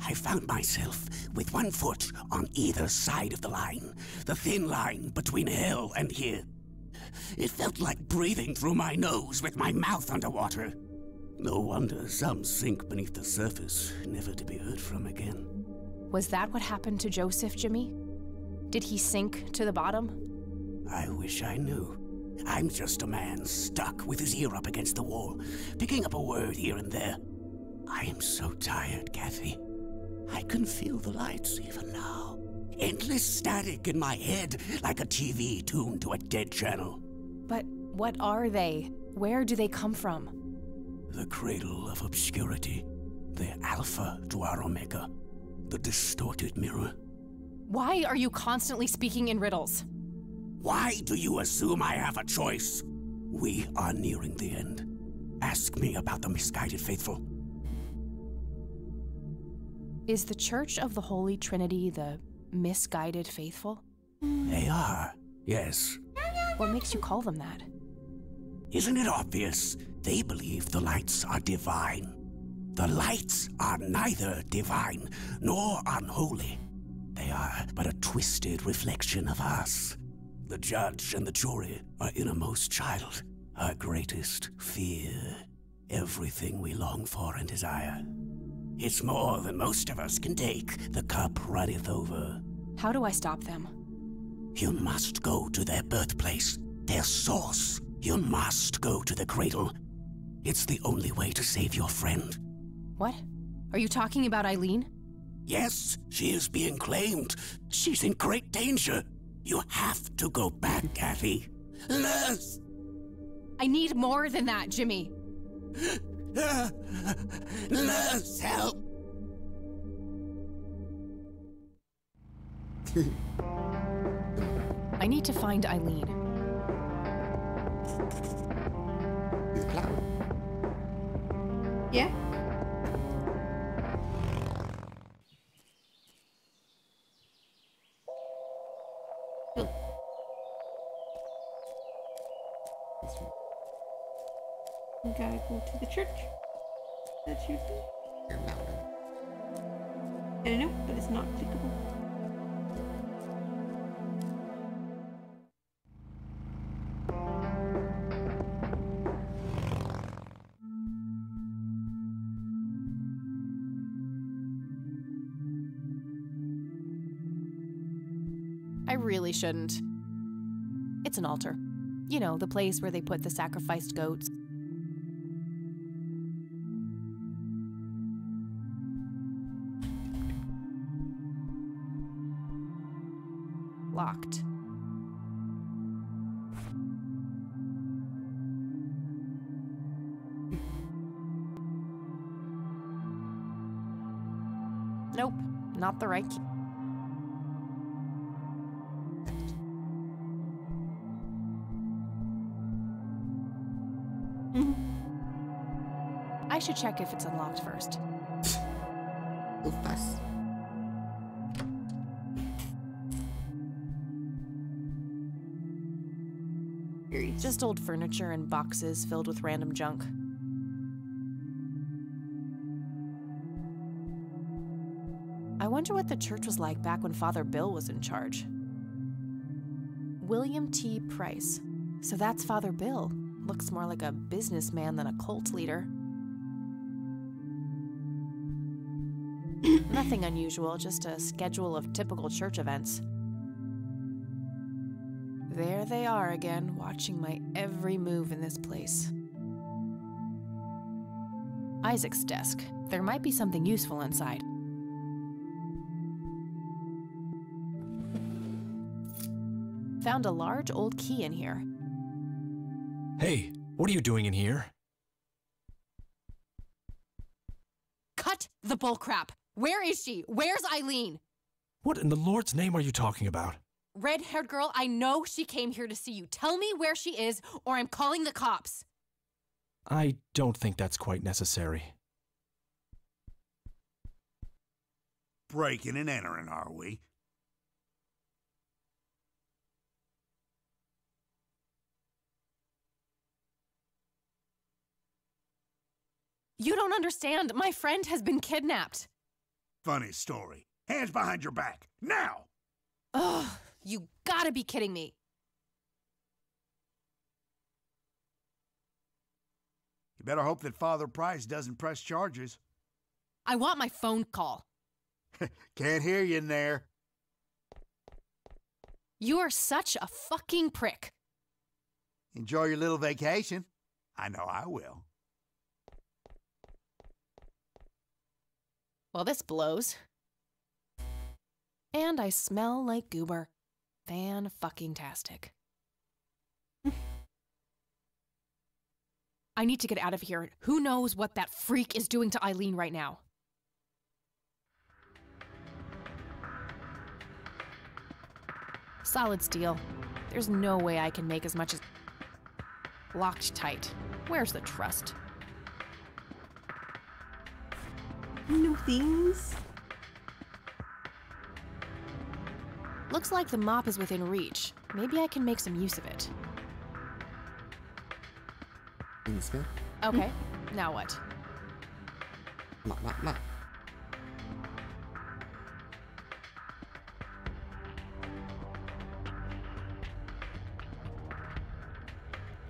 I found myself with one foot on either side of the line, the thin line between hell and here. It felt like breathing through my nose with my mouth underwater. No wonder some sink beneath the surface, never to be heard from again.
Was that what happened to Joseph, Jimmy? Did he sink to the bottom?
I wish I knew. I'm just a man stuck with his ear up against the wall, picking up a word here and there. I am so tired, Kathy. I can feel the lights even now. Endless static in my head, like a TV tuned to a dead channel.
But what are they? Where do they come from?
The cradle of obscurity. The alpha to our omega. The distorted mirror.
Why are you constantly speaking in riddles?
Why do you assume I have a choice? We are nearing the end. Ask me about the misguided faithful.
Is the Church of the Holy Trinity the misguided faithful?
They are, yes.
What makes you call them that?
Isn't it obvious? They believe the lights are divine. The lights are neither divine nor unholy. They are but a twisted reflection of us. The judge and the jury, our innermost child, our greatest fear, everything we long for and desire. It's more than most of us can take. The cup runneth over.
How do I stop them?
You must go to their birthplace, their source. You must go to the cradle. It's the only way to save your friend.
What? Are you talking about Eileen?
Yes, she is being claimed. She's in great danger. You have to go back, Kathy. Nurse!
I need more than that, Jimmy.
Nurse, help!
I need to find Eileen.
Yeah? Cool. We gotta go to the church. That's your thing. I don't know, but it's not clickable.
I really shouldn't. It's an altar. You know, the place where they put the sacrificed goats. Locked. Nope, not the right key. I should check if it's unlocked first.
Curious.
Just old furniture and boxes filled with random junk. I wonder what the church was like back when Father Bill was in charge. William T. Price. So that's Father Bill. Looks more like a businessman than a cult leader. Nothing unusual, just a schedule of typical church events. There they are again, watching my every move in this place. Isaac's desk. There might be something useful inside. Found a large old key in here.
Hey, what are you doing in here?
Cut the bullcrap! Where is she? Where's Eileen?
What in the Lord's name are you talking about?
Red-haired girl, I know she came here to see you. Tell me where she is, or I'm calling the cops.
I don't think that's quite necessary.
Breaking and entering, are we?
You don't understand. My friend has been kidnapped.
Funny story. Hands behind your back. Now!
Ugh, you gotta be kidding me.
You better hope that Father Price doesn't press charges.
I want my phone call.
Can't hear you in there.
You are such a fucking prick.
Enjoy your little vacation. I know I will.
Well, this blows. And I smell like goober. Fan-fucking-tastic. I need to get out of here. Who knows what that freak is doing to Eileen right now? Solid steel. There's no way I can make as much as... Locked tight. Where's the trust?
New things.
Looks like the mop is within reach. Maybe I can make some use of it. Okay, now what?
Mop.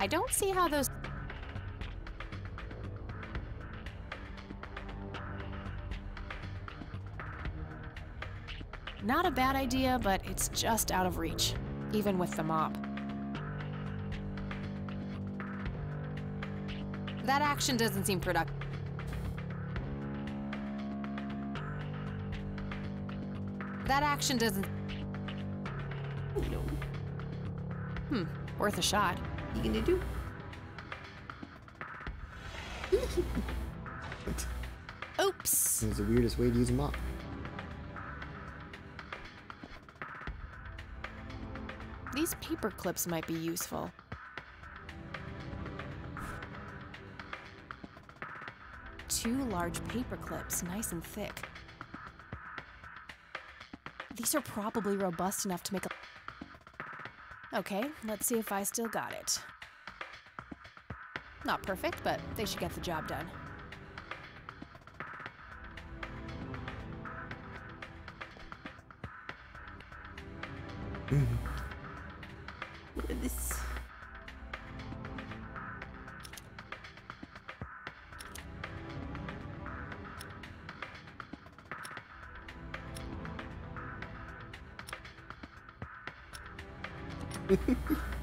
I don't see how those... Not a bad idea, but it's just out of reach, even with the mop. That action doesn't seem productive. That action doesn't...
No.
Worth a shot.
You gonna do?
Oops.
It was the weirdest way to use a mop.
These paper clips might be useful. Two large paper clips, nice and thick. These are probably robust enough to make a... Okay, let's see if I still got it. Not perfect, but they should get the job done.
Look at this.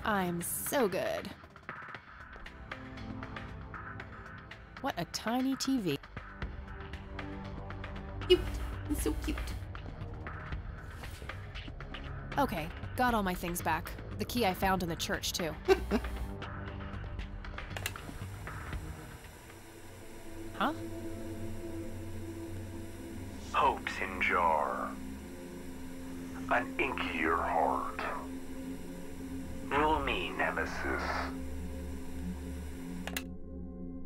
I'm so good. What a tiny TV.
Cute. It's so cute.
Okay, got all my things back. The key I found in the church, too. Huh?
Hopes in jar. An inkier heart. Rule me, Nemesis.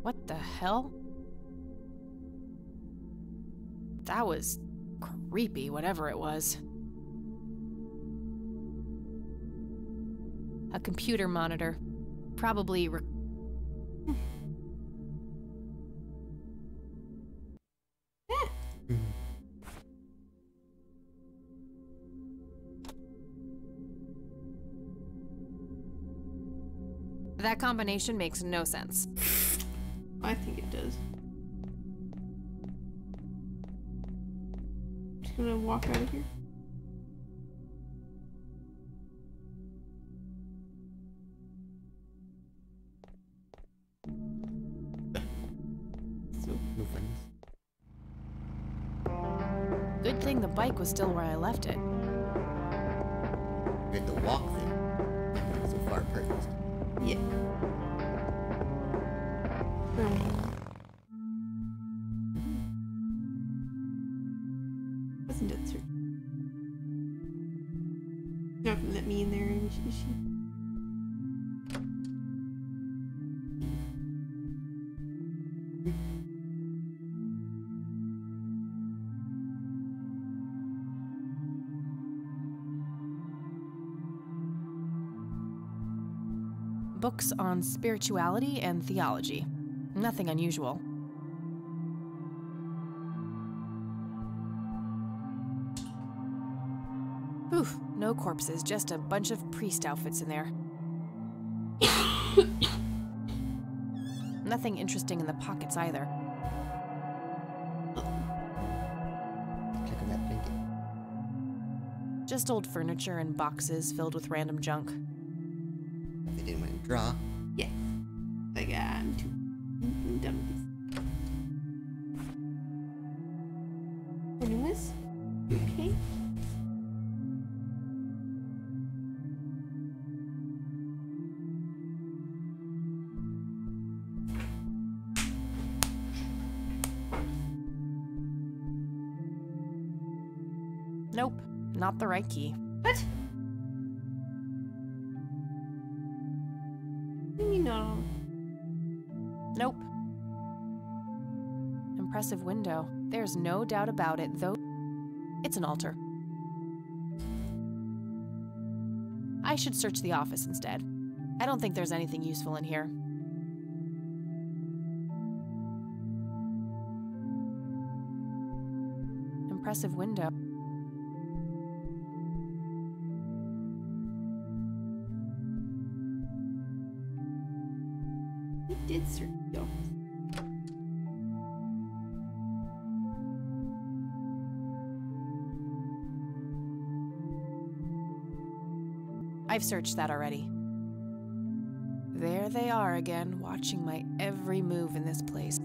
What the hell? That was creepy, whatever it was. A computer monitor. probably That combination makes no sense.
I think it does. Just gonna walk out of here.
No friends.
Good thing the bike was still where I left it.
We had to walk there. So far, perfect.
Yeah. Wasn't that certain? Not gonna let me in there, is she?
Books on spirituality and theology. Nothing unusual. Oof, no corpses, just a bunch of priest outfits in there. Nothing interesting in the pockets either.
Check on that blanket.
Just old furniture and boxes filled with random junk.
They didn't want to draw.
Yeah. Like, I'm done with this. Anyways, okay.
Nope, not the right key.
What? No.
Nope. Impressive window. There's no doubt about it, though. It's an altar. I should search the office instead. I don't think there's anything useful in here. Impressive window.
Did search the office.
I've searched that already. There they are again, watching my every move in this place.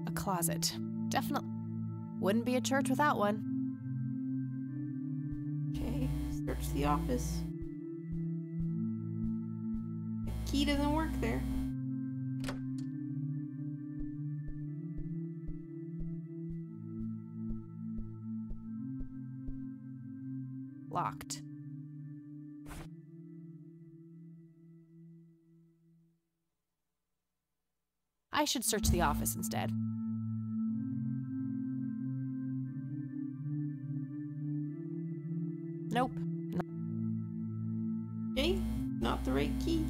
A closet. Definitely. Wouldn't be a church without one.
Okay, search the office. The key doesn't work there.
Locked. I should search the office instead. Nope.
Okay, not the right key.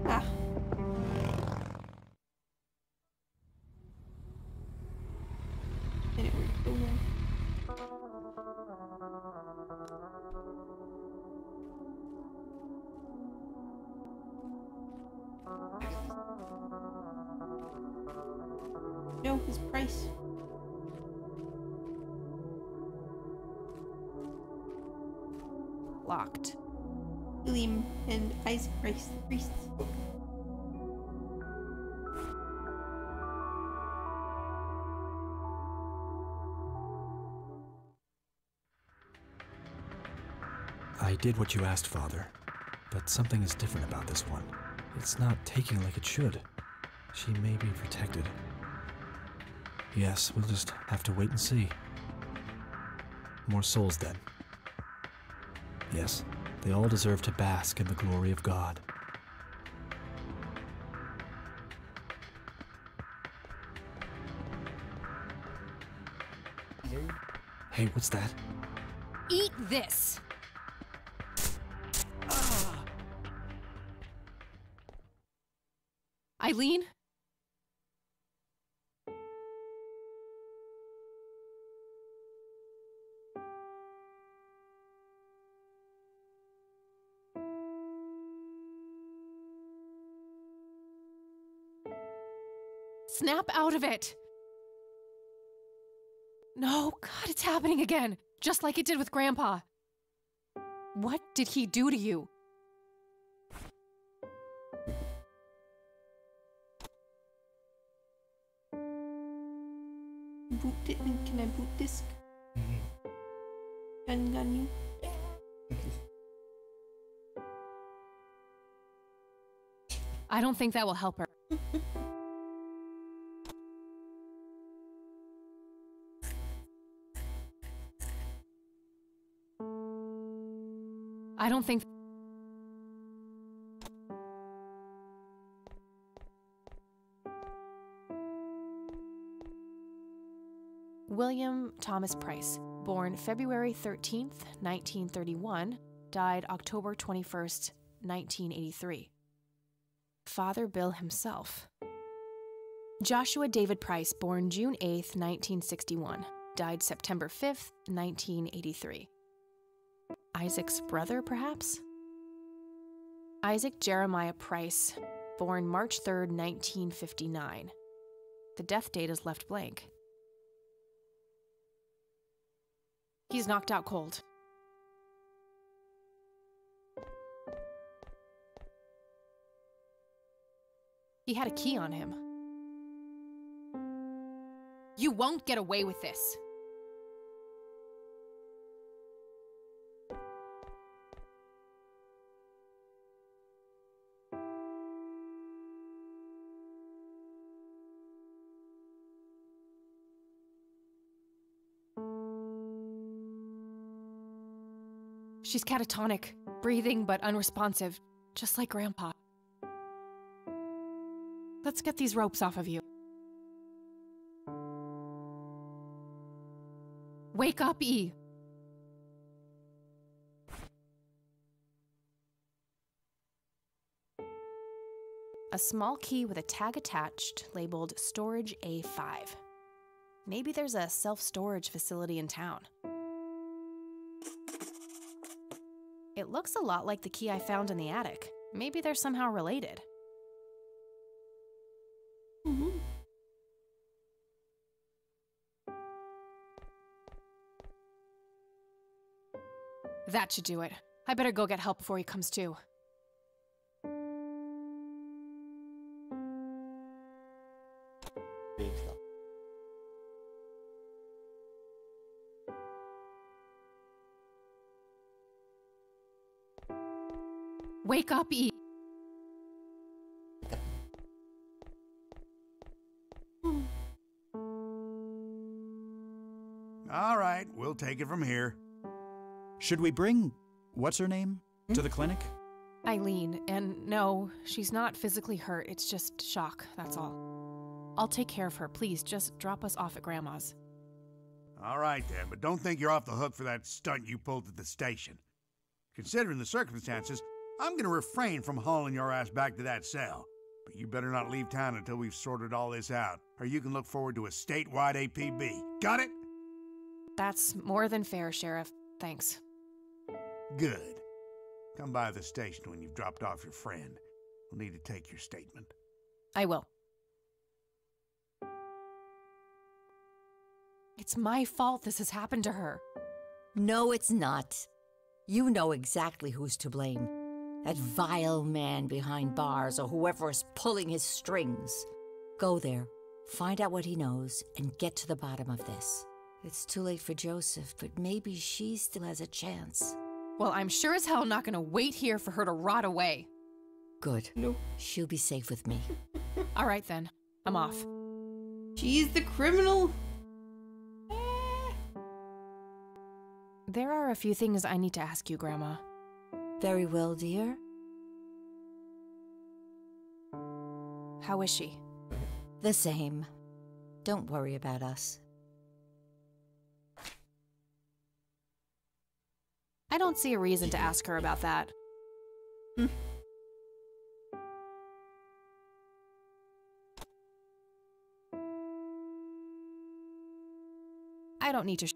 Ah. Anyway, go on. No, his price.
Locked.
William and Isaac Price, the priests.
I did what you asked, Father, but something is different about this one. It's not taking like it should. She may be protected. Yes, we'll just have to wait and see. More souls, then. Yes, They all deserve to bask in the glory of God. Hey, what's that?
Eat this! Eileen? Snap out of it! No, God, it's happening again. Just like it did with Grandpa. What did he do to you?
Boot it, can I boot this? Gun you?
I don't think that will help her. I don't think... William Thomas Price, born February 13th, 1931, died October 21st, 1983. Father Bill himself. Joshua David Price, born June 8th, 1961, died September 5th, 1983. Isaac's brother, perhaps? Isaac Jeremiah Price, born March 3rd, 1959. The death date is left blank. He's knocked out cold. He had a key on him. You won't get away with this. She's catatonic, breathing but unresponsive, just like Grandpa. Let's get these ropes off of you. Wake up, E. A small key with a tag attached labeled Storage A5. Maybe there's a self-storage facility in town. It looks a lot like the key I found in the attic. Maybe they're somehow related. That should do it. I better go get help before he comes to. Wake up, E.
All right, we'll take it from here.
Should we bring what's-her-name to the clinic?
Eileen, and no, she's not physically hurt. It's just shock, that's all. I'll take care of her. Please, just drop us off at Grandma's.
All right, then, but don't think you're off the hook for that stunt you pulled at the station. Considering the circumstances, I'm gonna refrain from hauling your ass back to that cell. But you better not leave town until we've sorted all this out, or you can look forward to a statewide APB. Got it?
That's more than fair, Sheriff. Thanks.
Good. Come by the station when you've dropped off your friend. We'll need to take your statement.
I will. It's my fault this has happened to her.
No, it's not. You know exactly who's to blame. That vile man behind bars or whoever is pulling his strings. Go there, find out what he knows, and get to the bottom of this. It's too late for Joseph, but maybe she still has a chance.
Well, I'm sure as hell not gonna wait here for her to rot away.
Good. No. She'll be safe with me.
All right then, I'm off.
She's the criminal.
There are a few things I need to ask you, Grandma.
Very well, dear.
How is she?
The same. Don't worry about us.
I don't see a reason to ask her about that. I don't need to.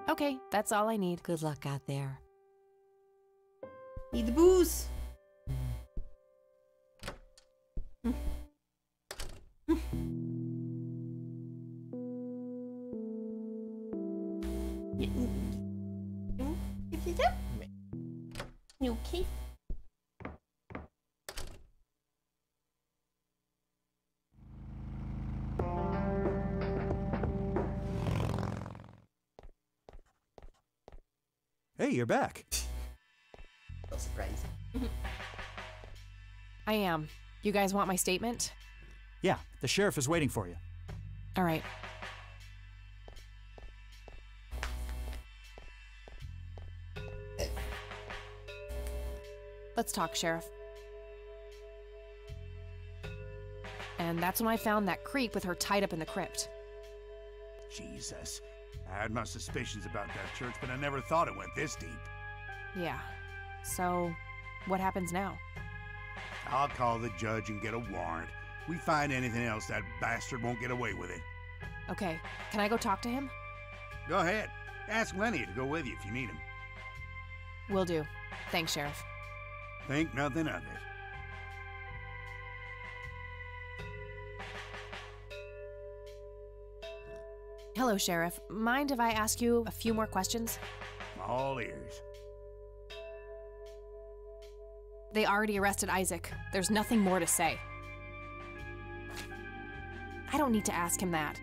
Okay, that's all I need.
Good luck out there.
Need the booze. You okay?
Hey, you're back.
No surprise.
I am. You guys want my statement?
Yeah, the sheriff is waiting for you.
All right. Let's talk, Sheriff. And that's when I found that creep with her tied up in the crypt.
Jesus. I had my suspicions about that church, but I never thought it went this deep.
Yeah. So, what happens now?
I'll call the judge and get a warrant. We find anything else, that bastard won't get away with it.
Okay, can I go talk to him?
Go ahead. Ask Lenny to go with you if you need him.
Will do. Thanks, Sheriff.
Think nothing of it.
Hello, Sheriff. Mind if I ask you a few more questions?
All ears.
They already arrested Isaac. There's nothing more to say. I don't need to ask him that.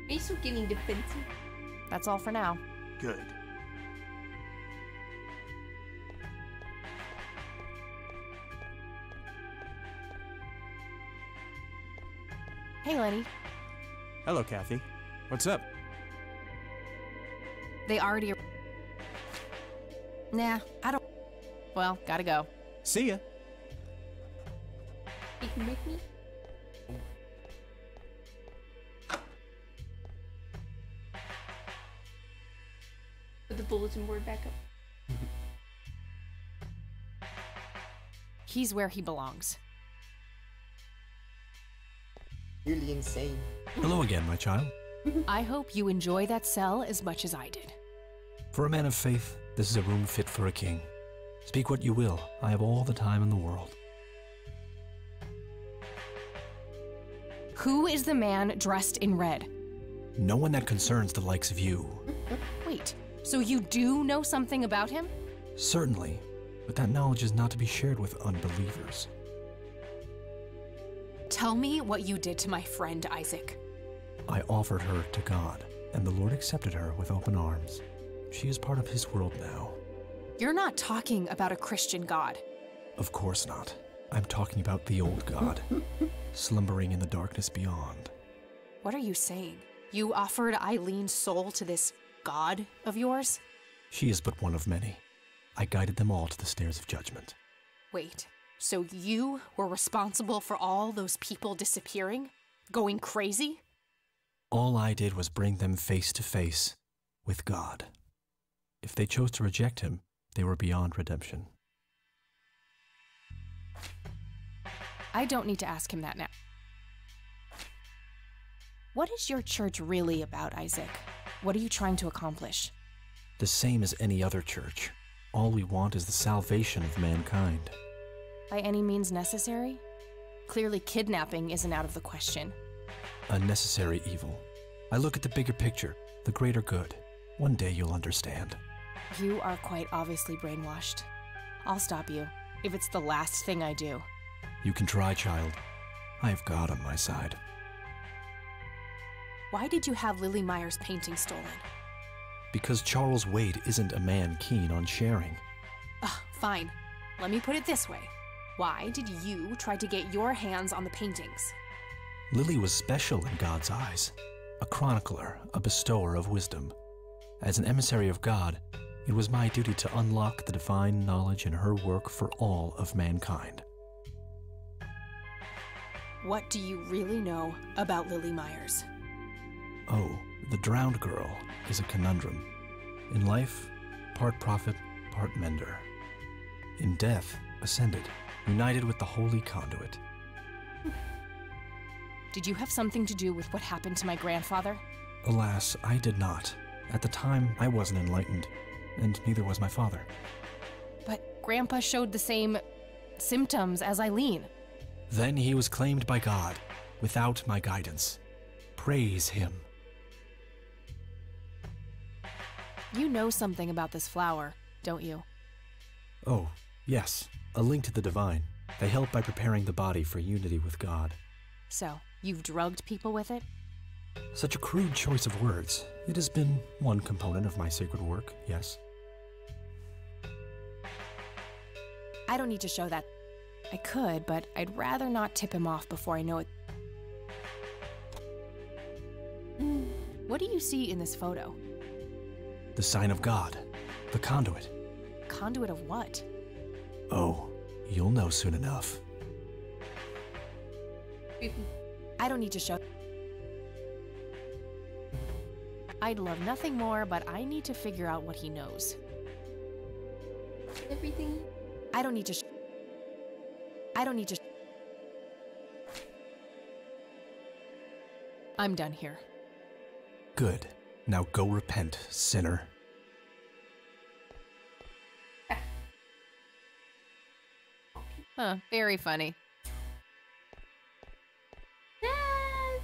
Are you still getting defensive?
That's all for now.
Good.
Hey, Lenny.
Hello, Kathy. What's up?
They already... Nah, I don't... Well, gotta go.
See ya.
You can make me? Put the bulletin board back up.
He's where he belongs.
Really insane.
Hello again, my child.
I hope you enjoy that cell as much as I did.
For a man of faith, this is a room fit for a king. Speak what you will, I have all the time in the world.
Who is the man dressed in red?
No one that concerns the likes of you.
Wait, so you do know something about him?
Certainly, but that knowledge is not to be shared with unbelievers.
Tell me what you did to my friend Isaac.
I offered her to God, and the Lord accepted her with open arms. She is part of his world now.
You're not talking about a Christian God.
Of course not. I'm talking about the old God, slumbering in the darkness beyond.
What are you saying? You offered Eileen's soul to this God of yours?
She is but one of many. I guided them all to the stairs of judgment.
Wait, so you were responsible for all those people disappearing? Going crazy?
All I did was bring them face to face with God. If they chose to reject him, they were beyond redemption.
I don't need to ask him that now. What is your church really about, Isaac? What are you trying to accomplish?
The same as any other church. All we want is the salvation of mankind.
By any means necessary? Clearly kidnapping isn't out of the question.
A necessary evil. I look at the bigger picture, the greater good. One day you'll understand.
You are quite obviously brainwashed. I'll stop you, if it's the last thing I do.
You can try, child. I have God on my side.
Why did you have Lily Meyer's painting stolen?
Because Charles Wade isn't a man keen on sharing.
Fine. Let me put it this way. Why did you try to get your hands on the paintings?
Lily was special in God's eyes, a chronicler, a bestower of wisdom. As an emissary of God, it was my duty to unlock the divine knowledge in her work for all of mankind.
What do you really know about Lily Myers?
Oh, the drowned girl is a conundrum. In life, part prophet, part mender. In death, ascended, united with the holy conduit.
Did you have something to do with what happened to my grandfather?
Alas, I did not. At the time, I wasn't enlightened, and neither was my father.
But Grandpa showed the same symptoms as Eileen.
Then he was claimed by God, without my guidance. Praise him.
You know something about this flower, don't you?
Oh, yes, a link to the divine. They help by preparing the body for unity with God.
So, you've drugged people with it?
Such a crude choice of words. It has been one component of my sacred work, yes.
I don't need to show that. I could, but I'd rather not tip him off before I know it. What do you see in this photo?
The sign of God. The conduit.
Conduit of what?
Oh, you'll know soon enough.
I don't need to show. I'd love nothing more, but I need to figure out what he knows.
Everything?
I don't need to I don't need to I'm done here.
Good. Now go repent, sinner.
Huh, very funny.
Yeah,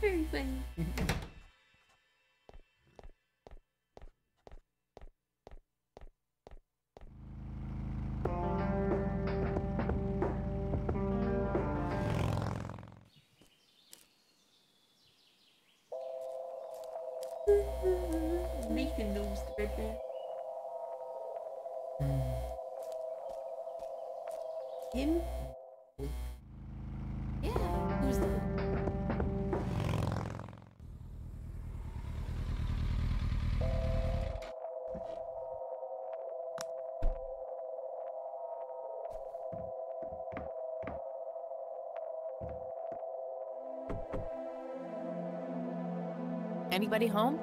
very funny. Nathan knows the red man. Him? Yeah, who's the...
Anybody home?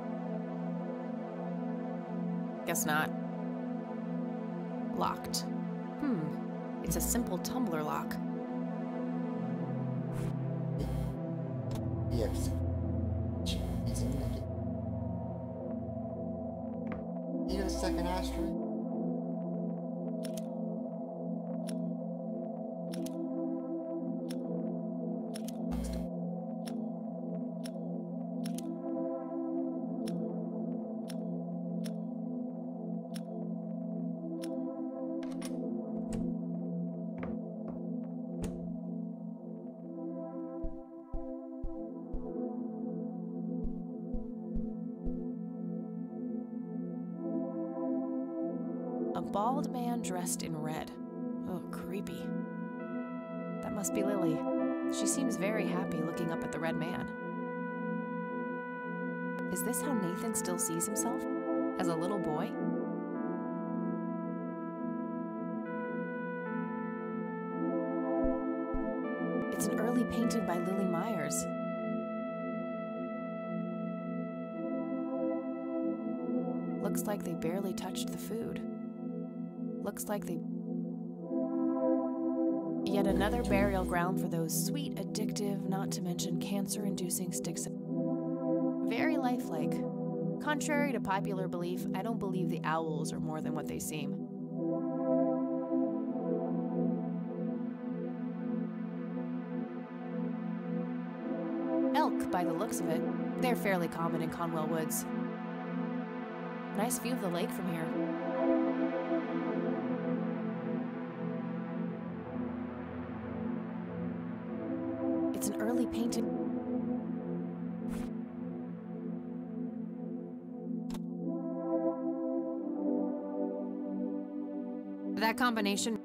Guess not. Locked. It's a simple tumbler lock.
Yes. Need a second asteroid?
A bald man dressed in red. Oh, creepy. That must be Lily. She seems very happy looking up at the red man. Is this how Nathan still sees himself? As a little boy? It's an early painting by Lily Myers. Looks like they barely touched the food. Looks like they... Yet another burial ground for those sweet, addictive, not to mention cancer-inducing sticks. Very lifelike. Contrary to popular belief, I don't believe the owls are more than what they seem. Elk, by the looks of it. They're fairly common in Conwell Woods. Nice view of the lake from here. It's an early painting. That combination.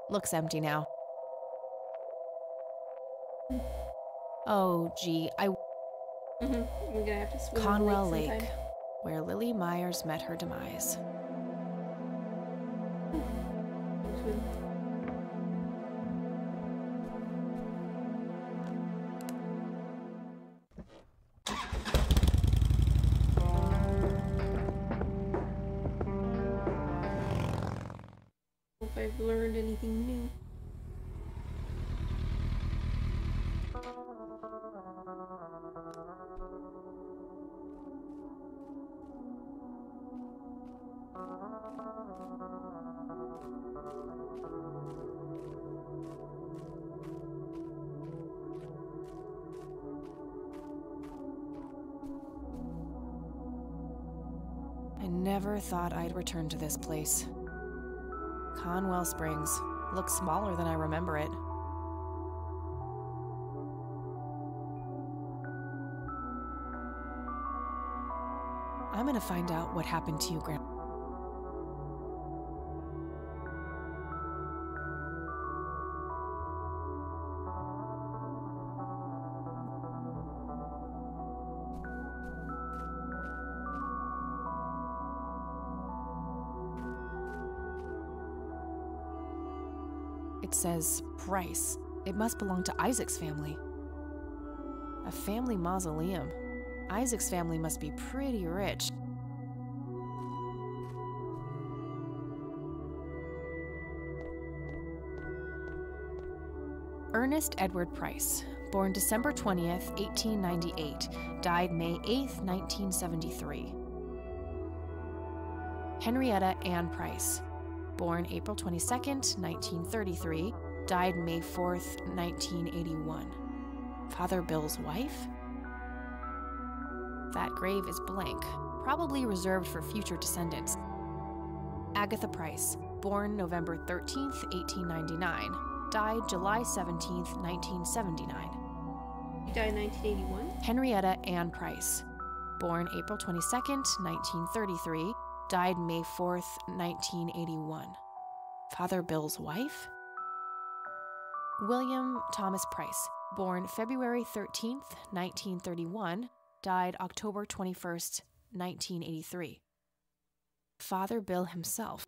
Looks empty now. Oh, gee,
We're gonna have to swim
Conwell
in the
Lake,
sometime.
where Lily Myers met her demise.
Swim. Hope I've learned anything new.
I never thought I'd return to this place. Conwell Springs looks smaller than I remember it. I'm gonna find out what happened to you, Grandpa. It says Price. It must belong to Isaac's family. A family mausoleum. Isaac's family must be pretty rich. Ernest Edward Price, born December 20th, 1898, died May 8th, 1973. Henrietta Ann Price, born April 22nd, 1933, died May 4th, 1981. Father Bill's wife? That grave is blank, probably reserved for future descendants. Agatha Price, born November 13th, 1899, died July 17th, 1979.
You died in 1981?
Henrietta Ann Price, born April 22nd, 1933, died May 4th, 1981. Father Bill's wife? William Thomas Price, born February 13th, 1931, died October 21st, 1983. Father Bill himself.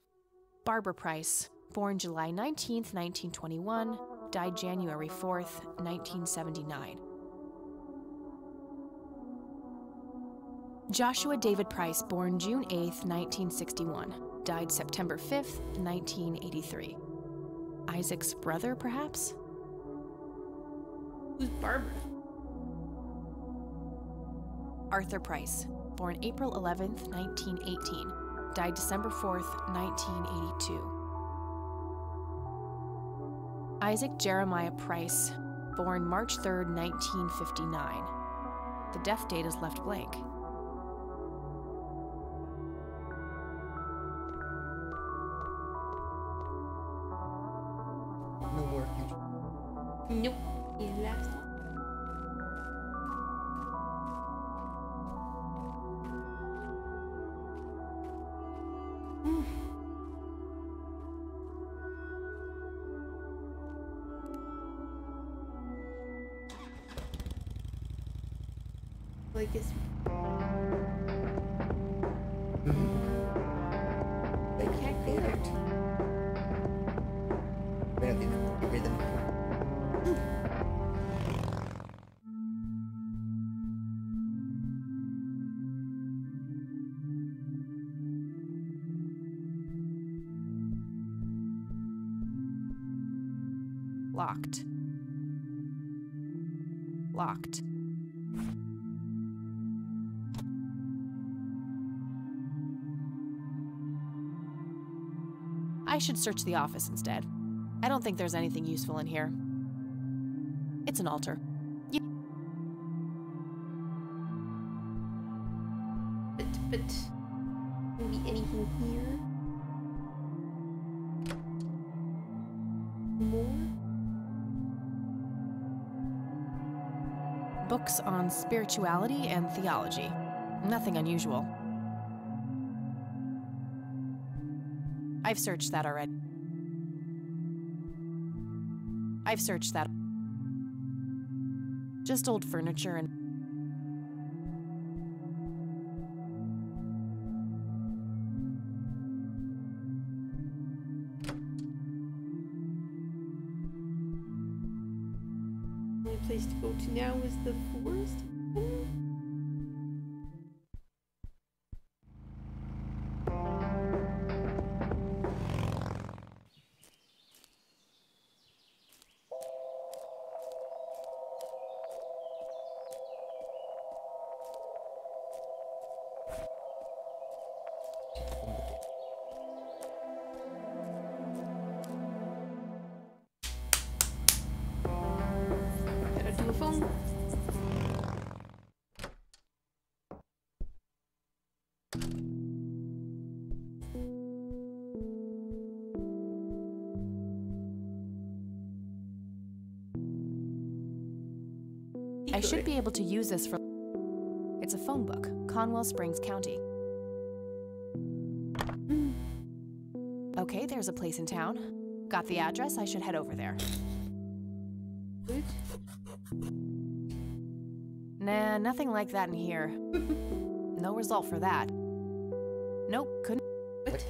Barbara Price, born July 19th, 1921, died January 4th, 1979. Joshua David Price, born June 8th, 1961, died September 5th, 1983. Isaac's brother, perhaps?
Who's Barbara?
Arthur Price, born April 11th, 1918, died December 4th, 1982. Isaac Jeremiah Price, born March 3rd, 1959. The death date is left blank.
No more future.
Nope. He's last one. Like this.
They can't clear it. We don't need to get rid of them.
Locked. Locked. I should search the office instead. I don't think there's anything useful in here. It's an altar.
But maybe anything here? More?
Books on spirituality and theology. Nothing unusual. I've searched that already. I've searched that. Just old furniture and...
The only place to go to now is the forest. Gotta do a phone.
I should be able to use this for... It's a phone book, Conwell Springs County. Okay, there's a place in town. Got the address, I should head over there.
Good.
Nah, nothing like that in here. No result for that. Nope, couldn't...
What?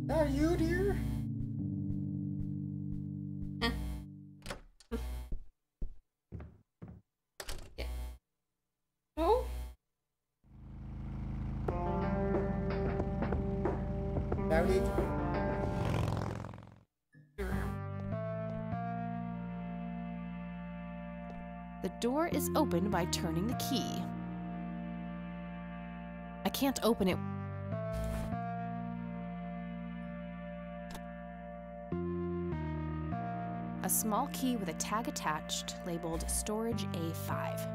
Are you, dear?
Yeah. Oh?
Found it?
The door is opened by turning the key. I can't open it. A small key with a tag attached labeled Storage A5.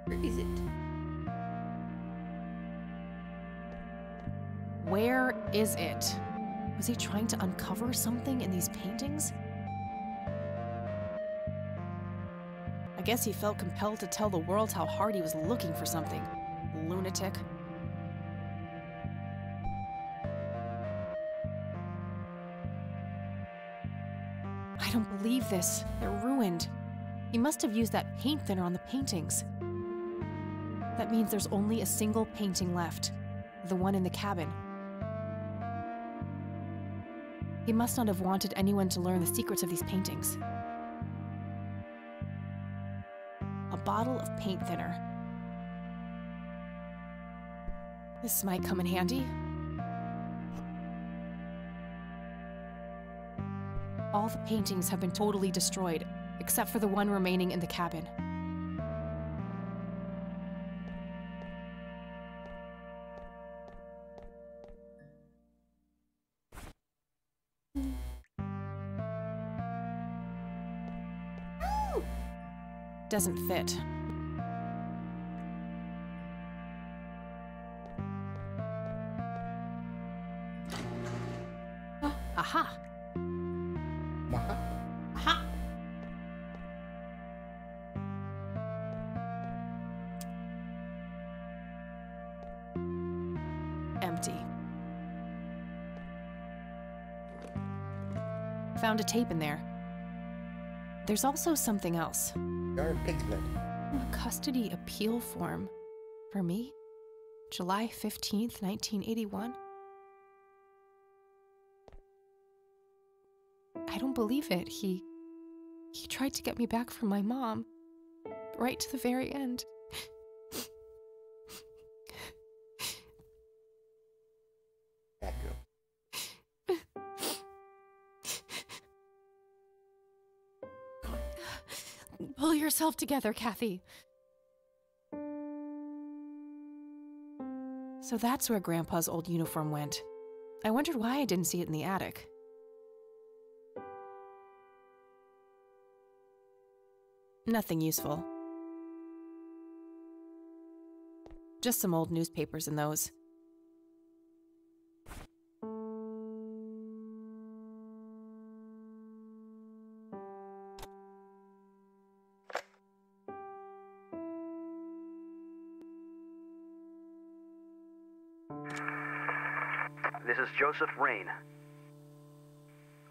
Where is it?
Where is it? Was he trying to uncover something in these paintings? I guess he felt compelled to tell the world how hard he was looking for something. Lunatic. I don't believe this. They're ruined. He must have used that paint thinner on the paintings. That means there's only a single painting left. The one in the cabin. He must not have wanted anyone to learn the secrets of these paintings. A bottle of paint thinner. This might come in handy. All the paintings have been totally destroyed, except for the one remaining in the cabin. Doesn't fit. Aha!
Aha!
Empty. Found a tape in there. There's also something else.
Darn pig's blood.
A custody appeal form. For me? July 15th, 1981? I don't believe it. He tried to get me back from my mom. Right to the very end.
That girl.
Pull yourself together, Kathy. So that's where Grandpa's old uniform went. I wondered why I didn't see it in the attic. Nothing useful. Just some old newspapers in those.
this is Joseph Rain.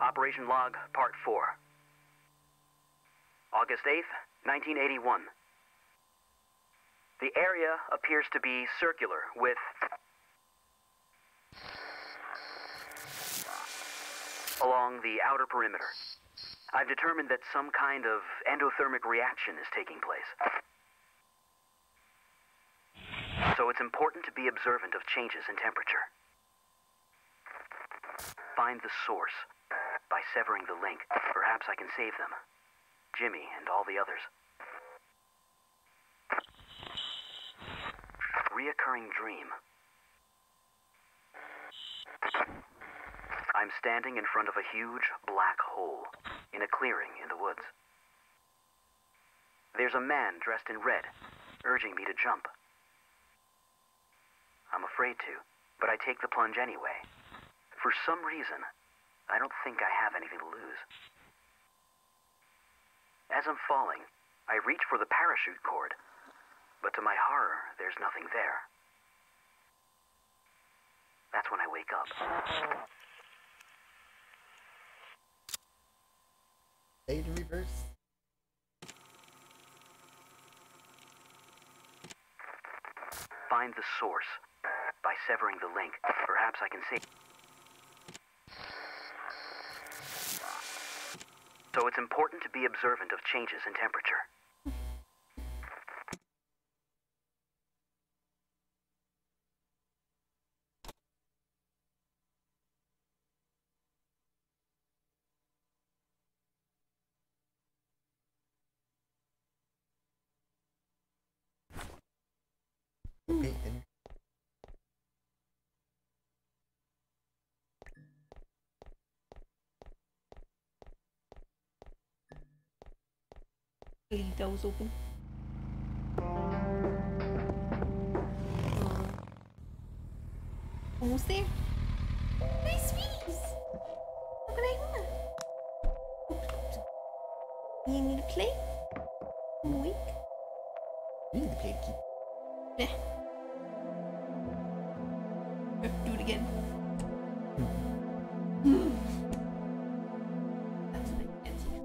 Operation Log, Part 4. August 8th, 1981. The area appears to be circular with... along the outer perimeter. I've determined that some kind of endothermic reaction is taking place. So it's important to be observant of changes in temperature. Find the source. By severing the link, perhaps I can save them. Jimmy and all the others. Reoccurring dream. I'm standing in front of a huge black hole in a clearing in the woods. There's a man dressed in red, urging me to jump. I'm afraid to, but I take the plunge anyway. For some reason, I don't think I have anything to lose. As I'm falling, I reach for the parachute cord, but to my horror, there's nothing there. That's when I wake up.
Save to reverse.
Find the source. By severing the link, perhaps I can save... So it's important to be observant of changes in temperature.
Okay, then.
Leave those open. Almost there. Nice sweets! Look at that. You need to play? I'm awake.
You need to play to keep.
Yeah. Do it again. That's what I can't see.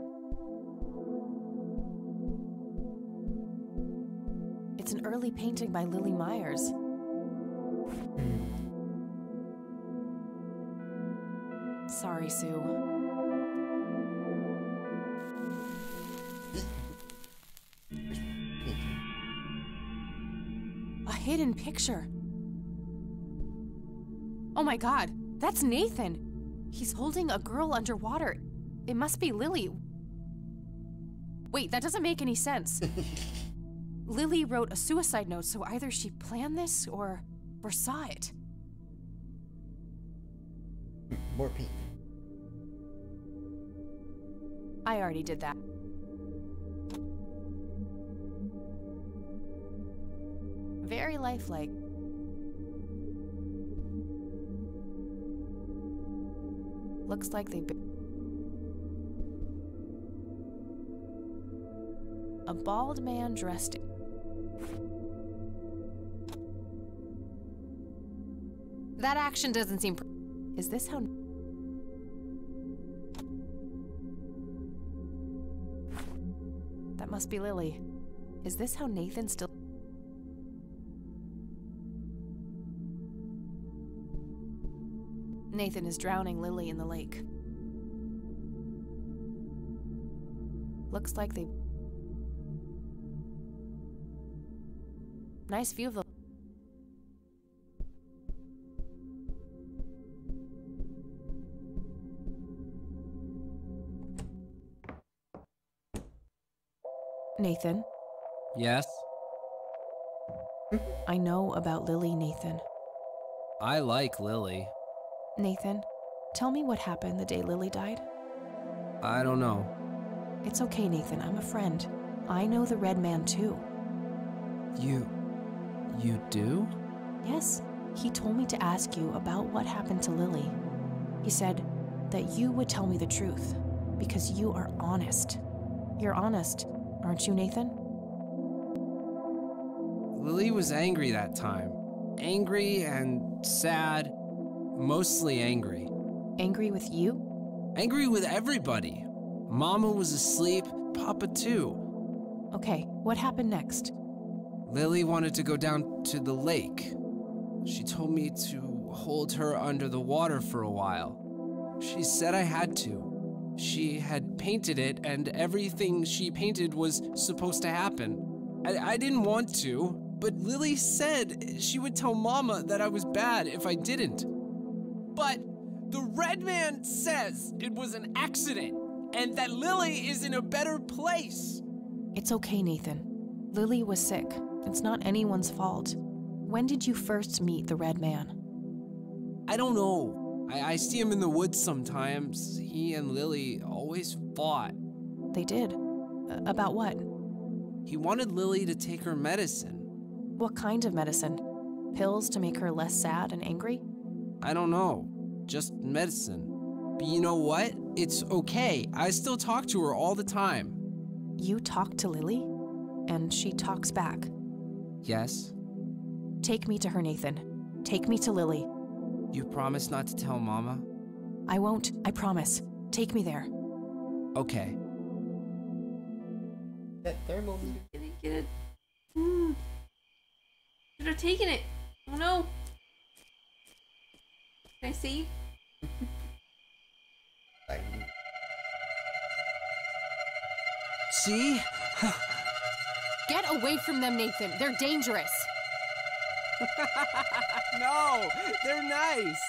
It's an early painting by Lily Myers. Sorry, Sue. A hidden picture. Oh my god, that's Nathan. He's holding a girl underwater. It must be Lily. Wait, that doesn't make any sense. Lily wrote a suicide note, so either she planned this or saw it.
More paint.
I already did that. Very lifelike. Looks like they... A bald man dressed... That action doesn't seem... Is this how... That must be Lily. Is this how Nathan still... Nathan is drowning Lily in the lake. Looks like they... Nice view of the... Nathan?
Yes?
I know about Lily, Nathan.
I like Lily.
Nathan, tell me what happened the day Lily died.
I don't know.
It's okay, Nathan. I'm a friend. I know the Red Man, too.
You do?
Yes. He told me to ask you about what happened to Lily. He said that you would tell me the truth, because you are honest. You're honest, aren't you, Nathan?
Lily was angry that time. Angry and sad. Mostly angry.
Angry with you?
Angry with everybody. Mama was asleep, Papa too.
Okay, what happened next?
Lily wanted to go down to the lake. She told me to hold her under the water for a while. She said I had to. She had painted it, and everything she painted was supposed to happen. I didn't want to, but Lily said she would tell Mama that I was bad if I didn't. But the Red Man says it was an accident, and that Lily is in a better place.
It's okay, Nathan. Lily was sick. It's not anyone's fault. When did you first meet the Red Man?
I don't know. I see him in the woods sometimes. He and Lily always fought.
They did? About what?
He wanted Lily to take her medicine.
What kind of medicine? Pills to make her less sad and angry?
I don't know. Just medicine. But you know what? It's okay. I still talk to her all the time.
You talk to Lily? And she talks back?
Yes.
Take me to her, Nathan. Take me to Lily.
You promise not to tell Mama?
I won't. I promise. Take me there.
Okay.
That thermometer.
Didn't get it. Should have taken it. Oh no. Can I save?
See?
Get away from them, Nathan. They're dangerous.
No, they're nice.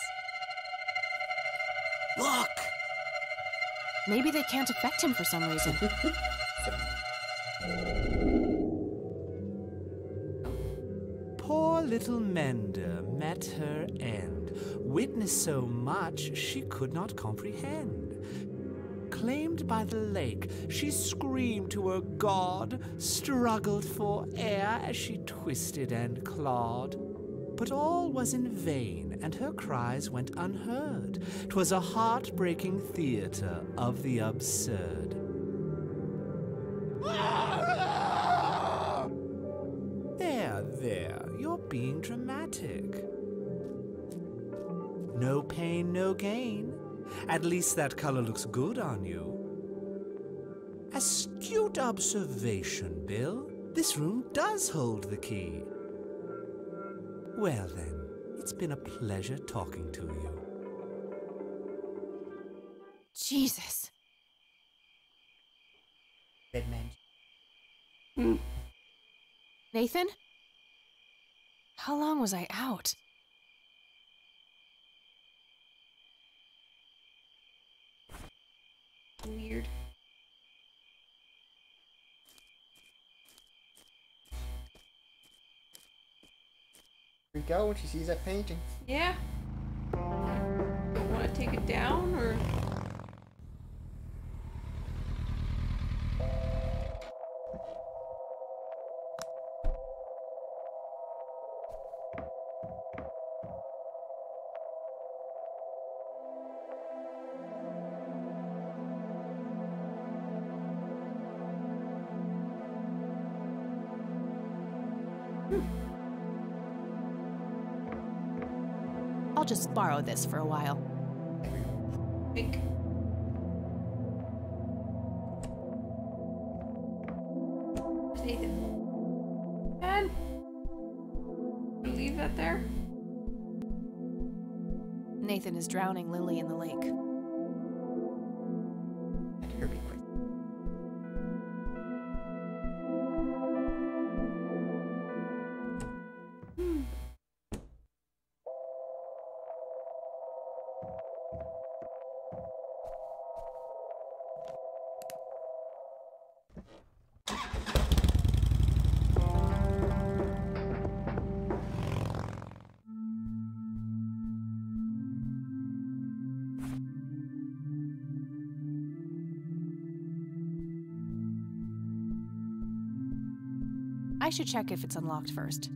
Look! Maybe they can't affect him for some reason.
Poor little Mender met her end, witnessed so much she could not comprehend. Claimed by the lake, she screamed to her god, struggled for air as she twisted and clawed. But all was in vain, and her cries went unheard. 'Twas a heartbreaking theater of the absurd. There, you're being dramatic. No pain, no gain. At least that color looks good on you. Astute observation, Bill. This room does hold the key. Well then, it's been a pleasure talking to you.
Jesus.
Red Man.
Nathan? How long was I out?
Weird.
Freak out when she sees that painting.
Yeah. Don't want to take it down or.
I'll just borrow this for a while.
Pink. Nathan. Dad? Leave that there?
Nathan is drowning Lily in the lake.
Let her be quick.
I should check if it's unlocked first.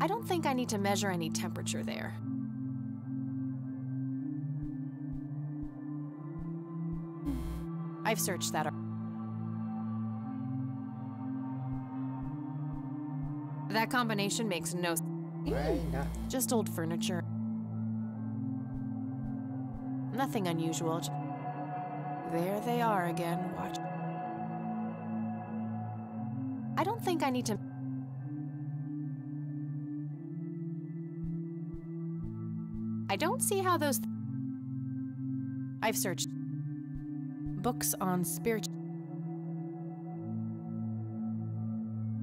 I don't think I need to measure any temperature there. I I've searched that. That combination makes no sense.
Why not?
Just old furniture. Nothing unusual. There they are again. Watch. I don't think I need to. I don't see how those. I've searched books on spirit.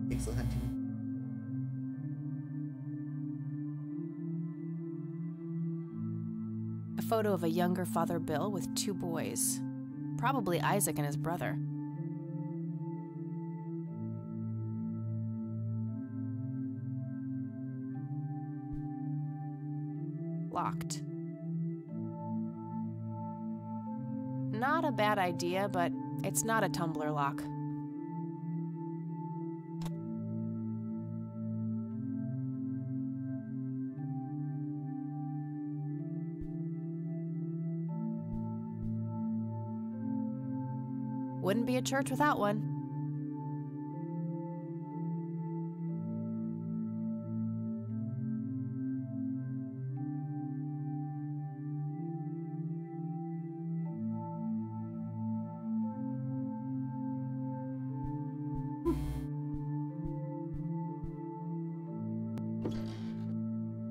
Pixel hunting.
A photo of a younger Father Bill with 2 boys. Probably Isaac and his brother. Locked. Not a bad idea, but it's not a tumbler lock. Wouldn't be a church without one.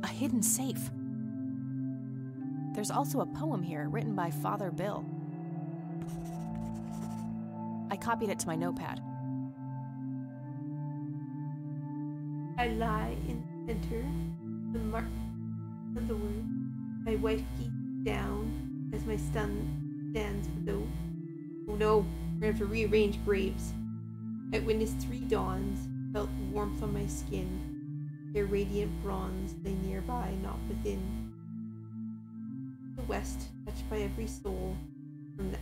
A hidden safe. There's also a poem here written by Father Bill. I copied it to my notepad.
I lie in the center, the mark of the word. My wife geeks down as my son stands below. Oh no, we're gonna have to rearrange graves. I witnessed 3 dawns, felt warmth on my skin. Their radiant bronze lay nearby, not within. The west, touched by every soul from the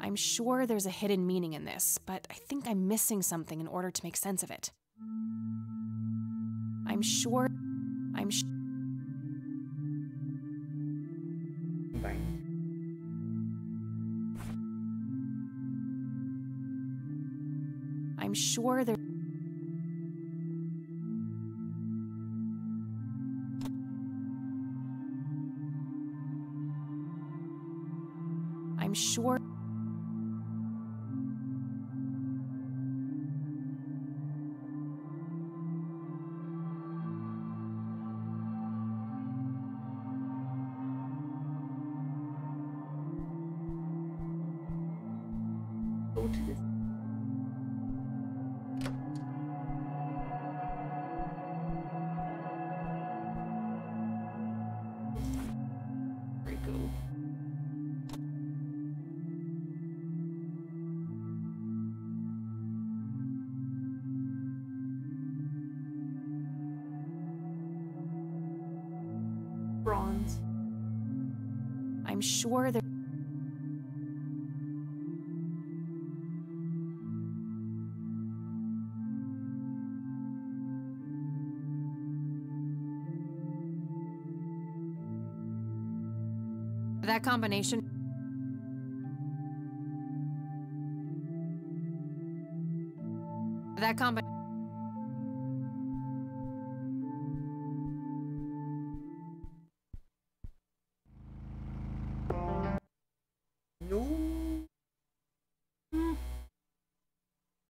I'm sure there's a hidden meaning in this, but I think I'm missing something in order to make sense of it. I'm sure there. I'm sure.
Go to this. There we go. Bronze.
I'm sure there. That combination. That combination.
No.